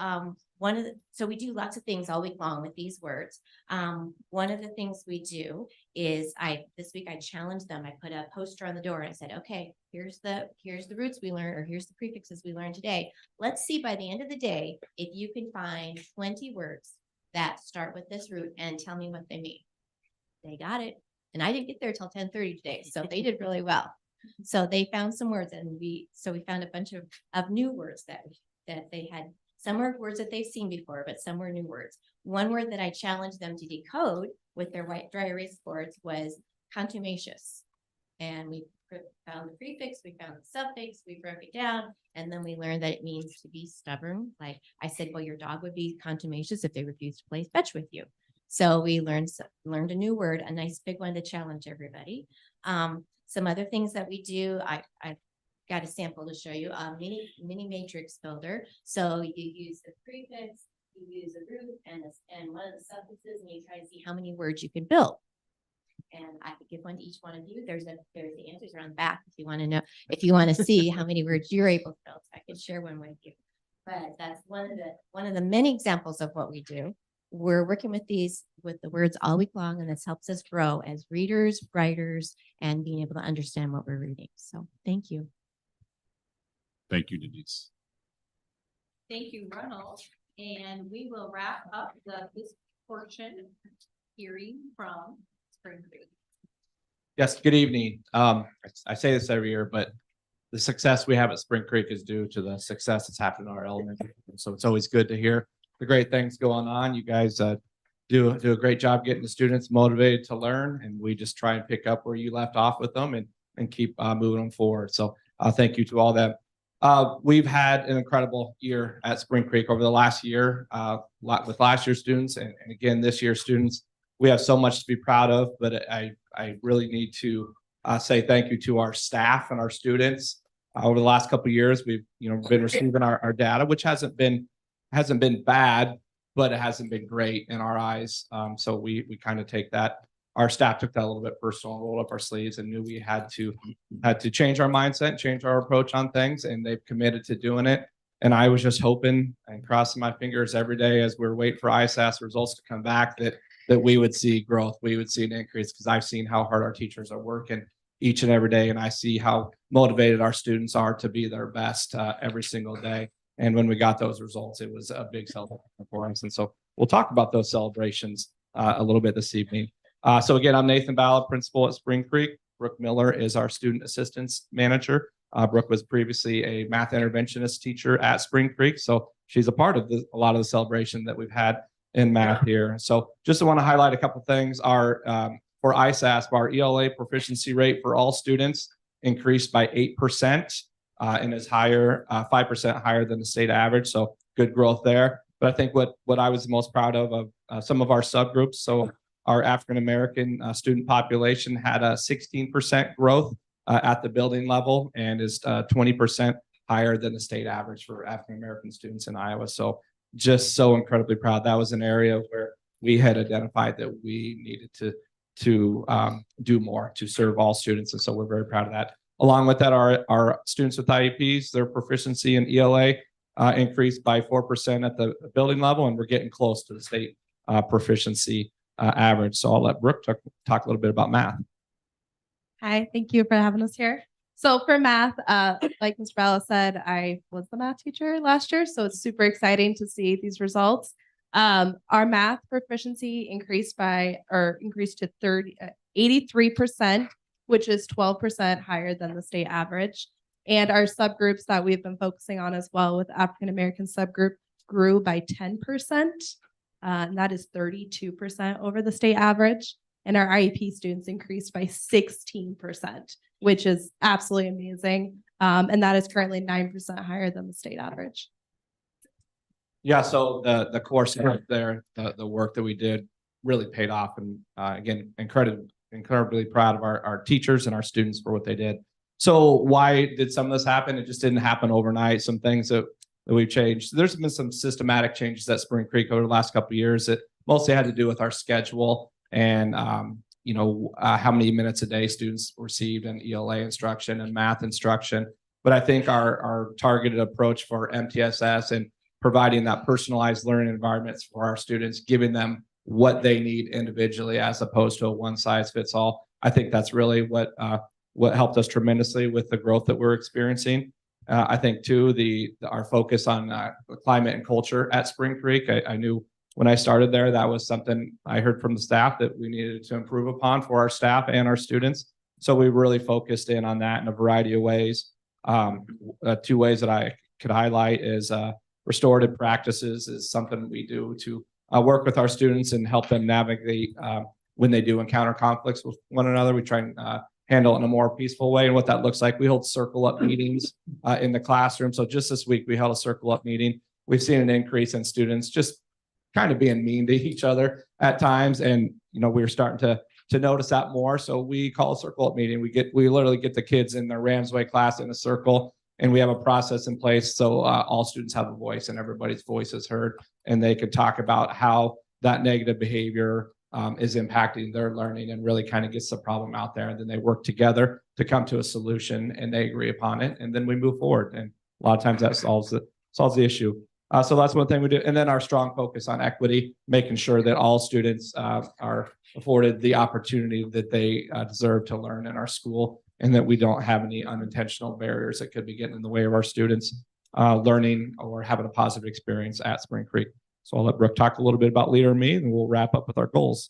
we do lots of things all week long with these words. One of the things we do is this week I challenged them. I put a poster on the door and I said, okay, here's the roots we learned, or here's the prefixes we learned today. Let's see by the end of the day if you can find 20 words that start with this root and tell me what they mean. They got it. And I didn't get there till 10:30 today. So they did really well. So they found some words, and we found a bunch of new words that they had. Some were words that they've seen before, but some were new words. One word that I challenged them to decode with their white dry erase boards was contumacious. And we found the prefix, we found the suffix, we broke it down, and then we learned that it means to be stubborn. Like I said, well, your dog would be contumacious if they refused to play fetch with you. So we learned a new word, a nice big one to challenge everybody. Some other things that we do, I got a sample to show you, a mini matrix builder. So you use the prefix, you use a root and one of the suffixes, and you try to see how many words you can build. And I could give one to each one of you. There's the answers are on the back if you want to know, if you want to see how many words you're able to build. I could share one with you. But that's one of the many examples of what we do. We're working with the words all week long, and this helps us grow as readers, writers, and being able to understand what we're reading. So thank you. Thank you, Denise. Thank you, Ronald. And we will wrap up this portion hearing from Spring Creek. Yes, good evening. I say this every year, but the success we have at Spring Creek is due to the success that's happened in our elementary. So it's always good to hear the great things going on. You guys do a great job getting the students motivated to learn, and we just try and pick up where you left off with them and keep moving them forward. So thank you to all that. We've had an incredible year at Spring Creek over the last year, with last year's students and again this year's students. We have so much to be proud of, but I really need to say thank you to our staff and our students. Over the last couple of years, we've been receiving our data, which hasn't been bad, but it hasn't been great in our eyes. So we kind of take that. Our staff took that a little bit personal, rolled up our sleeves, and knew we had to change our mindset, change our approach on things, and they've committed to doing it. And I was just hoping and crossing my fingers every day as we're waiting for ISAS results to come back that we would see growth, we would see an increase, because I've seen how hard our teachers are working each and every day, and I see how motivated our students are to be their best every single day. And when we got those results, it was a big celebration for us. And so we'll talk about those celebrations a little bit this evening. So again, I'm Nathan Ballard, principal at Spring Creek. Brooke Miller is our student assistance manager. Brooke was previously a math interventionist teacher at Spring Creek, so she's a part of a lot of the celebration that we've had in math here. So just want to highlight a couple things. For ISASP, our ELA proficiency rate for all students increased by 8% and is 5% higher than the state average. So good growth there. But I think what I was most proud of some of our subgroups. So our African-American student population had a 16% growth at the building level and is 20% higher than the state average for African-American students in Iowa. So just so incredibly proud. That was an area where we had identified that we needed to do more to serve all students. And so we're very proud of that. Along with that, our students with IEPs, their proficiency in ELA increased by 4% at the building level, and we're getting close to the state proficiency average. So I'll let Brooke talk a little bit about math. Hi, thank you for having us here. So for math, like Ms. Bella said, I was the math teacher last year, so it's super exciting to see these results. Our math proficiency increased to 83%, which is 12% higher than the state average. And our subgroups that we've been focusing on as well with African American subgroup grew by 10%. And that is 32% over the state average. And our IEP students increased by 16%, which is absolutely amazing. And that is currently 9% higher than the state average. Yeah, so the course there, the work that we did really paid off. And again, incredibly proud of our teachers and our students for what they did. So why did some of this happen? It just didn't happen overnight. Some things that we've changed. There's been some systematic changes at Spring Creek over the last couple of years that mostly had to do with our schedule and how many minutes a day students received in ELA instruction and math instruction. But I think our targeted approach for MTSS and providing that personalized learning environments for our students, giving them what they need individually as opposed to a one size fits all. I think that's really what helped us tremendously with the growth that we're experiencing. I think too, our focus on climate and culture at Spring Creek. I knew when I started there, that was something I heard from the staff that we needed to improve upon for our staff and our students. So we really focused in on that in a variety of ways. 2 ways that I could highlight is restorative practices is something we do to work with our students and help them navigate when they do encounter conflicts with one another. We try and handle it in a more peaceful way. And what that looks like, we hold circle up meetings in the classroom. So just this week, we held a circle up meeting. We've seen an increase in students just kind of being mean to each other at times. And, we're starting to notice that more. So we call a circle up meeting. We literally get the kids in their Ramsway class in a circle, and we have a process in place. So all students have a voice and everybody's voice is heard, and they can talk about how that negative behavior is impacting their learning and really kind of gets the problem out there. And then they work together to come to a solution and they agree upon it. And then we move forward. And a lot of times that solves the issue. So that's one thing we do. And then our strong focus on equity, making sure that all students are afforded the opportunity that they deserve to learn in our school, and that we don't have any unintentional barriers that could be getting in the way of our students learning or having a positive experience at Spring Creek. So I'll let Brooke talk a little bit about Leader in Me, and we'll wrap up with our goals.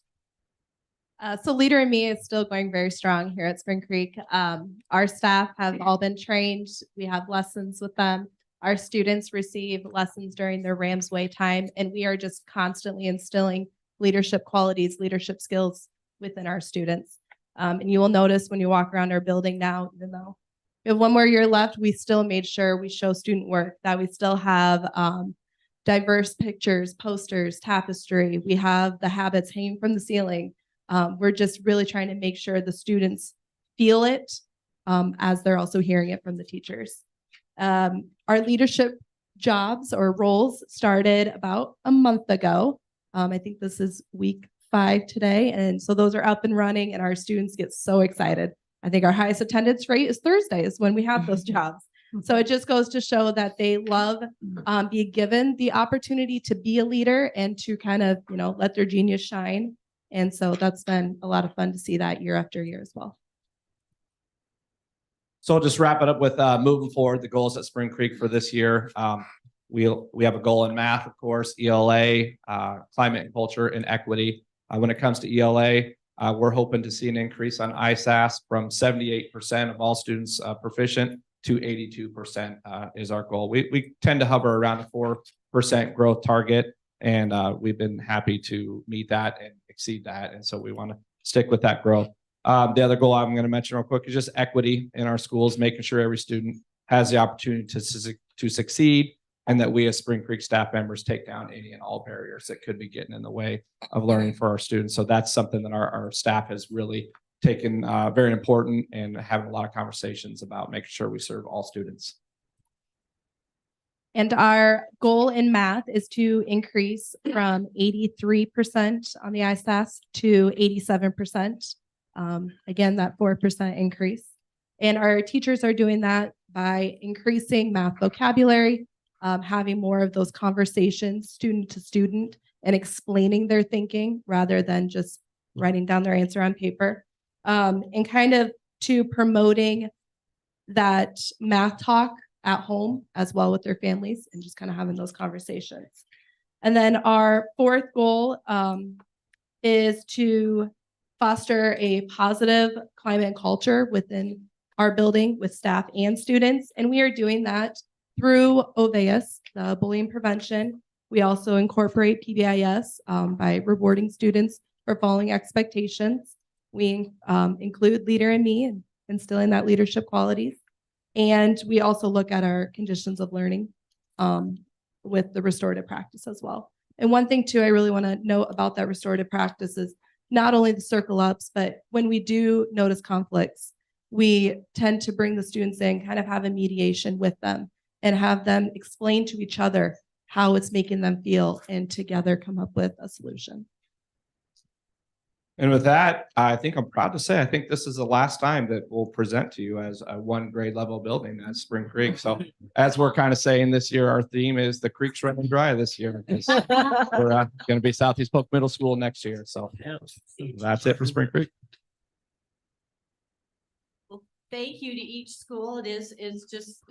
So Leader in Me is still going very strong here at Spring Creek. Our staff have all been trained. We have lessons with them. Our students receive lessons during their Ramsway time, and we are just constantly instilling leadership qualities, leadership skills within our students. And you will notice when you walk around our building now, even though we have one more year left, we still made sure we show student work, that we still have diverse pictures, posters, tapestry. We have the habits hanging from the ceiling. We're just really trying to make sure the students feel it as they're also hearing it from the teachers. Our leadership jobs or roles started about a month ago. I think this is week 5 today. And so those are up and running and our students get so excited. I think our highest attendance rate is Thursdays when we have those jobs. So it just goes to show that they love being given the opportunity to be a leader and to kind of, let their genius shine. And so that's been a lot of fun to see that year after year as well. So I'll just wrap it up with moving forward, the goals at Spring Creek for this year. We have a goal in math, of course, ELA, climate and culture, and equity. When it comes to ELA, we're hoping to see an increase on ISAS from 78% of all students proficient to 82% is our goal. We tend to hover around a 4% growth target, and we've been happy to meet that and exceed that. And so we want to stick with that growth. The other goal I'm going to mention real quick is just equity in our schools, making sure every student has the opportunity to succeed, and that we as Spring Creek staff members take down any and all barriers that could be getting in the way of learning for our students. So that's something that our staff has really taken very important, and having a lot of conversations about making sure we serve all students. And our goal in math is to increase from 83% on the ISAS to 87%. Again, that 4% increase. And our teachers are doing that by increasing math vocabulary, having more of those conversations student to student and explaining their thinking rather than just writing down their answer on paper, and kind of to promoting that math talk at home as well with their families and just kind of having those conversations. And then our fourth goal is to foster a positive climate and culture within our building with staff and students. And we are doing that through OVAS, the bullying prevention. We also incorporate PBIS by rewarding students for following expectations. We include Leader in Me and instilling that leadership qualities. And we also look at our conditions of learning with the restorative practice as well. And one thing too, I really want to note about that restorative practice is not only the circle ups, but when we do notice conflicts, we tend to bring the students in, kind of have a mediation with them and have them explain to each other how it's making them feel and together come up with a solution. And with that, I think I'm proud to say, I think this is the last time that we'll present to you as a one grade level building at Spring Creek. So as we're kind of saying this year, our theme is the creek's running dry this year. We're going to be Southeast Polk Middle School next year. So that's it for Spring Creek. Thank you to each school. It is just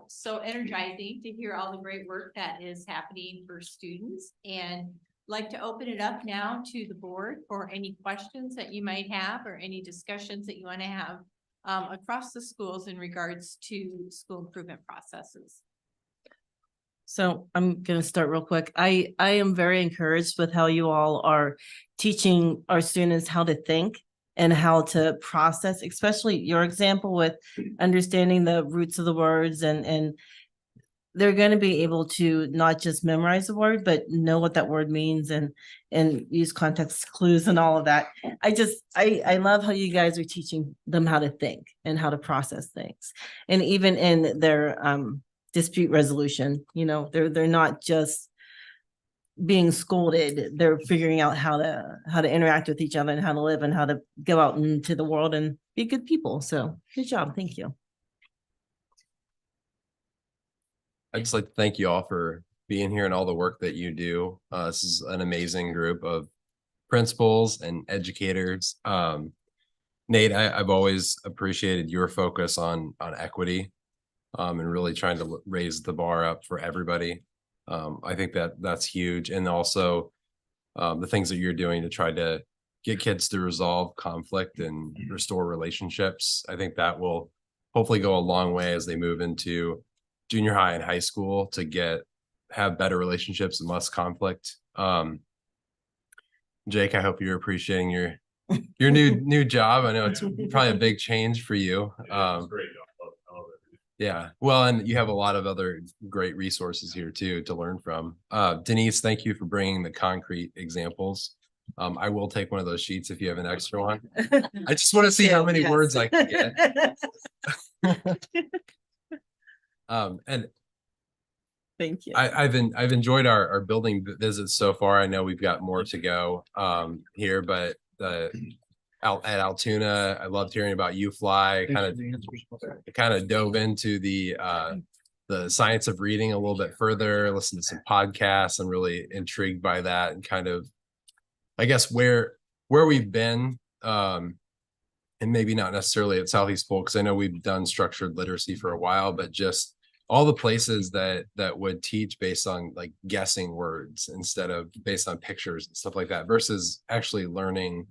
so energizing to hear all the great work that is happening for students, and like to open it up now to the board for any questions that you might have or any discussions that you want to have across the schools in regards to school improvement processes. So I'm going to start real quick. I am very encouraged with how you all are teaching our students how to think and how to process, especially your example with understanding the roots of the words, and they're going to be able to not just memorize the word, but know what that word means and use context clues and all of that. I love how you guys are teaching them how to think and how to process things. And even in their dispute resolution, you know, they're not just being scolded, they're figuring out how to interact with each other and how to live and how to go out into the world and be good people. So good job. Thank you. I'd just like to thank you all for being here and all the work that you do. This is an amazing group of principals and educators. Nate, I've always appreciated your focus on equity and really trying to raise the bar up for everybody. I think that's huge. And also the things that you're doing to try to get kids to resolve conflict and restore relationships. I think that will hopefully go a long way as they move into junior high and high school to have better relationships and less conflict. Jake, I hope you're appreciating your new job. I know it's probably a big change for you. Yeah, well, and you have a lot of other great resources here too to learn from. Denise, thank you for bringing the concrete examples. I will take one of those sheets if you have an extra one. I just want to see how many words I can get. And thank you. I've enjoyed our building visits so far. I know we've got more to go here, but out at Altoona, I loved hearing about UFly. Kind of dove into the science of reading a little bit further, listened to some podcasts. I'm really intrigued by that and kind of, I guess, where we've been, and maybe not necessarily at Southeast Polk, because I know we've done structured literacy for a while, but just all the places that would teach based on like guessing words instead of based on pictures and stuff like that, versus actually learning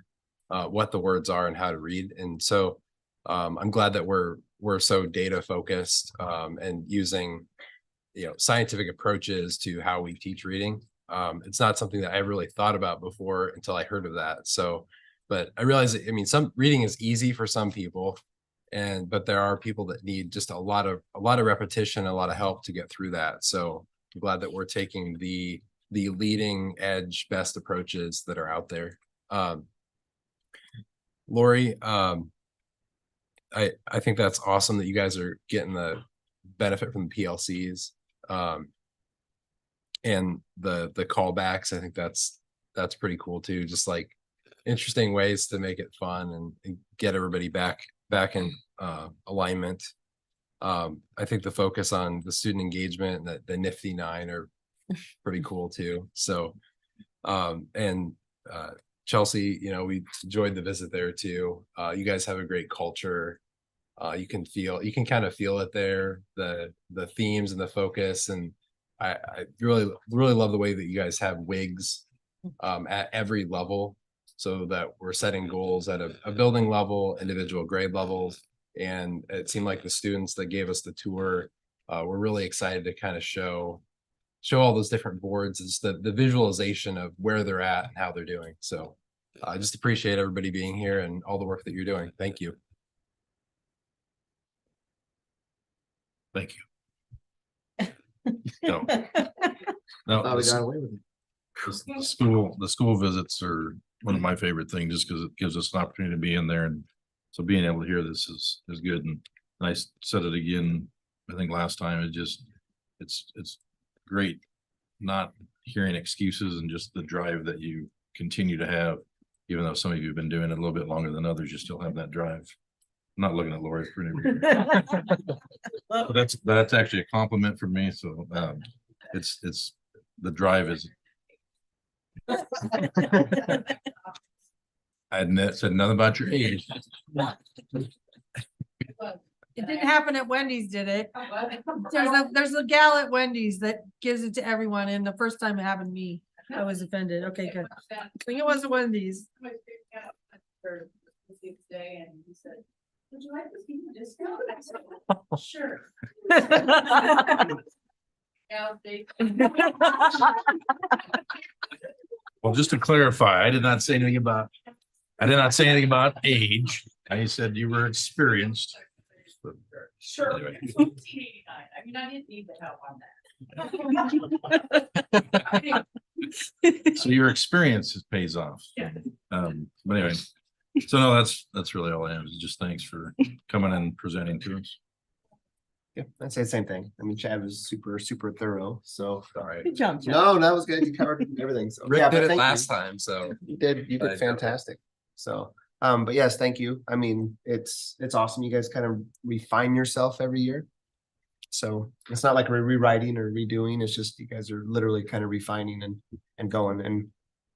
what the words are and how to read. And so I'm glad that we're so data focused and using, scientific approaches to how we teach reading. It's not something that I really thought about before until I heard of that. So, but I realize that, some reading is easy for some people, but there are people that need just a lot of repetition, a lot of help to get through that. So I'm glad that we're taking the leading edge best approaches that are out there. Lori, I think that's awesome that you guys are getting the benefit from the PLCs and the callbacks. I think that's pretty cool too. Just like interesting ways to make it fun and get everybody back in alignment. I think the focus on the student engagement and the Nifty 9 are pretty cool too. So Chelsea, we enjoyed the visit there too. You guys have a great culture. You can kind of feel it there, the themes and the focus, and I really love the way that you guys have wigs at every level, so that we're setting goals at a building level, individual grade levels. And it seemed like the students that gave us the tour were really excited to kind of show all those different boards. It's the visualization of where they're at and how they're doing. So I just appreciate everybody being here and all the work that you're doing. Thank you. Thank you. No, no, Thought we the got away with it. the school visits are one of my favorite things, just because it gives us an opportunity to be in there, and so being able to hear this is good. And I said it again, I think last time, it's great not hearing excuses and just the drive that you continue to have, even though some of you have been doing it a little bit longer than others, you still have that drive. I'm not looking at Lori for any reason. But that's actually a compliment from me. So it's the drive is. I hadn't said nothing about your age. It didn't happen at Wendy's, did it? There's a gal at Wendy's that gives it to everyone, and the first time it happened to me, I was offended. Okay, good. I think it wasn't Wendy's. Day and he said, would you like to see the discount? I said, sure. Well, just to clarify, I did not say anything about age. I said you were experienced. Sure. Anyway. 1989. I mean, I didn't need the help on that. So your experience pays off. Yeah. But anyway, so no, that's really all I have. Is just thanks for coming and presenting to us. Yeah, I'd say the same thing. I mean, Chad was super thorough, so. All right. Good job, Chad. No, that was good. You covered everything, so. Rick yeah, did but it thank last you. time, so You did fantastic. So, but yes, thank you. I mean, it's awesome. You guys kind of refine yourself every year. So it's not like we're rewriting or redoing. It's just you guys are literally kind of refining and going. And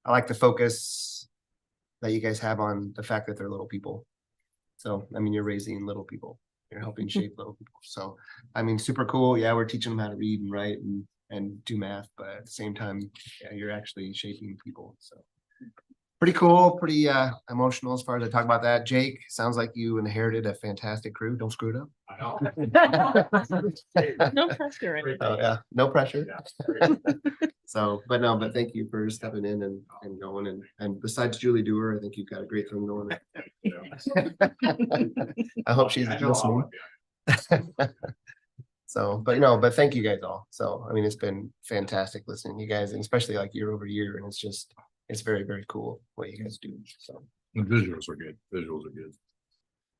I like the focus that you guys have on the fact that they're little people. So, I mean, you're raising little people. You're helping shape little people. So, I mean, super cool. Yeah, we're teaching them how to read and write and do math, but at the same time, yeah, you're actually shaping people. So pretty cool, pretty emotional as far as I talk about that. Jake, sounds like you inherited a fantastic crew. Don't screw it up. I know. No pressure. Oh, yeah, no pressure. So, but thank you for stepping in and going and besides Julie Dewar, I think you've got a great thing going. I hope she's listening. So, but thank you guys all. So, I mean, it's been fantastic listening to you guys, and especially like year over year, and it's very, very cool what you guys do. So The visuals are good. Visuals are good.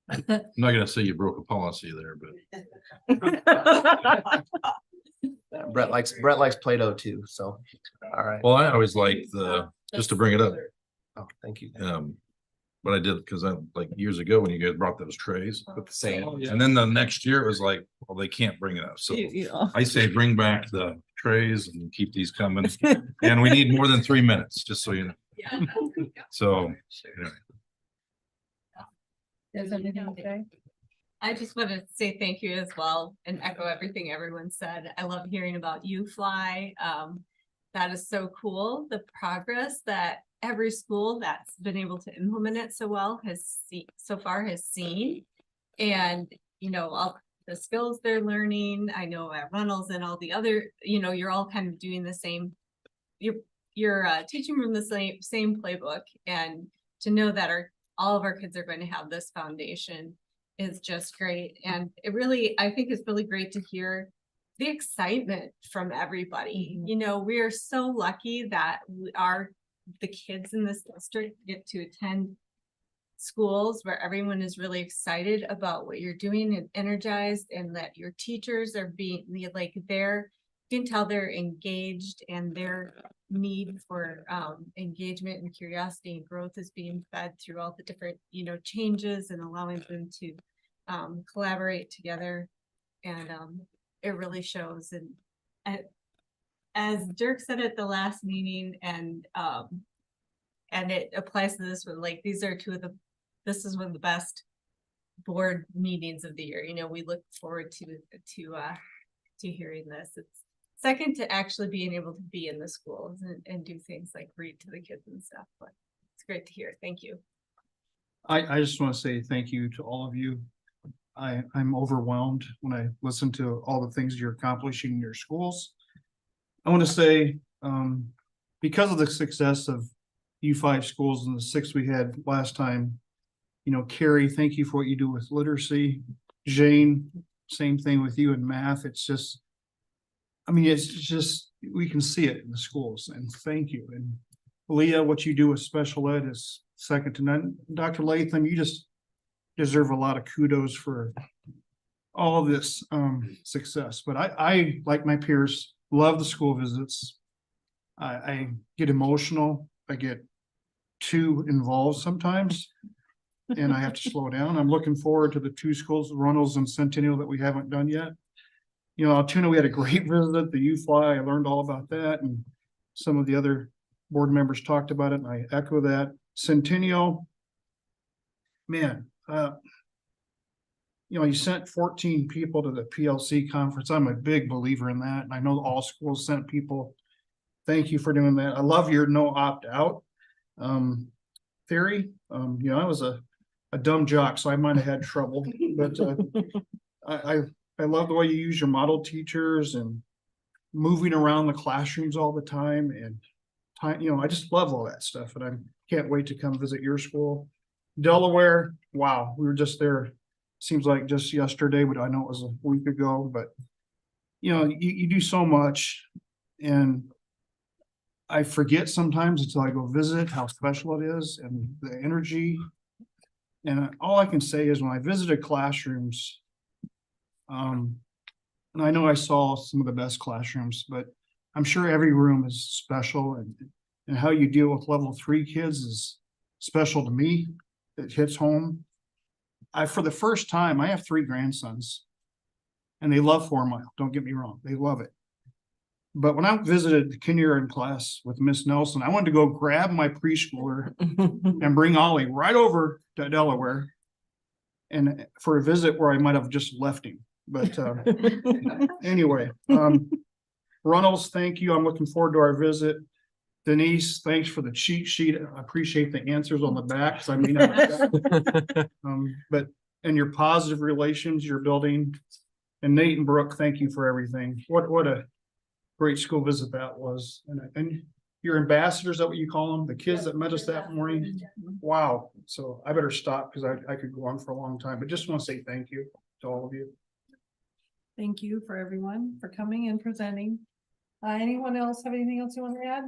I'm not gonna say you broke a policy there, but Brett likes Play-Doh too. So, all right. well, I always like just to bring it up. Oh, thank you. But I did because I like years ago when you guys brought those trays, with the same. and then the next year it was like, well, they can't bring it up. So I say bring back the trays and keep these coming. And we need more than 3 minutes, just so you know. So anyway. There's anything to say? I just want to say thank you as well and echo everything everyone said. I love hearing about UFly. That is so cool. The progress that every school that's been able to implement it so well has seen. And, all the skills they're learning. I know at Runnels and all the other, you're all kind of doing the same. You're teaching from the same playbook, and to know that all of our kids are going to have this foundation is just great. And I think it's really great to hear the excitement from everybody. We are so lucky that the kids in this district get to attend schools where everyone is really excited about what you're doing and energized, and that your teachers are being like you can tell they're engaged, and their need for engagement and curiosity and growth is being fed through all the different changes, and allowing them to collaborate together. And it really shows. And as Dirk said at the last meeting, and it applies to this one, like this is one of the best board meetings of the year. We look forward to hearing this. It's second to actually being able to be in the schools and do things like read to the kids and stuff, but it's great to hear. Thank you. I just want to say thank you to all of you. I'm overwhelmed when I listen to all the things you're accomplishing in your schools. I want to say, because of the success of U5 schools and the 6 we had last time, you know, Carrie, thank you for what you do with literacy. Jane, same thing with you in math. It's just, I mean, it's just, we can see it in the schools, and thank you. And Leah, what you do with special ed is second to none. Dr. Latham, you just deserve a lot of kudos for all of this success. But I, like my peers, love the school visits. I get emotional. I get too involved sometimes, and I have to slow down. I'm looking forward to the 2 schools, Runnels and Centennial, that we haven't done yet. You know, Altoona, we had a great visit, the U-Fly. I learned all about that, and some of the other board members talked about it, and I echo that. Centennial, man, you know, you sent 14 people to the PLC conference. I'm a big believer in that, and I know all schools sent people. Thank you for doing that. I love your no opt-out theory. You know, I was a dumb jock, so I might have had trouble, but I love the way you use your model teachers and moving around the classrooms all the time, and you know, I just love all that stuff, and I can't wait to come visit your school. Delaware, wow, we were just there. Seems like just yesterday, but I know it was a week ago. But you know, you do so much, and I forget sometimes until I go visit how special it is and the energy. And all I can say is when I visited classrooms, and I know I saw some of the best classrooms, but I'm sure every room is special, and how you deal with level 3 kids is special to me. It hits home. For the first time, I have 3 grandsons, and they love 4 Mile. Don't get me wrong. They love it. But when I visited the kindergarten class with Miss Nelson, I wanted to go grab my preschooler and bring Ollie right over to Delaware and for a visit where I might have just left him. But anyway, Runnels, thank you. I'm looking forward to our visit. Denise, thanks for the cheat sheet. I appreciate the answers on the back, because I mean, but and your positive relations you're building. And Nate and Brooke, thank you for everything. What a great school visit that was. And your ambassadors, is that what you call them? The kids that met us that morning. Wow. So I better stop, because I could go on for a long time, but just want to say thank you to all of you. Thank you for everyone for coming and presenting. Anyone else have anything else you want to add?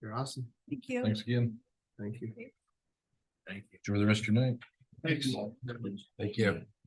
You're awesome. Thank you. Thanks again. Thank you. Thank you. Enjoy the rest of your night. Thanks. Thank you.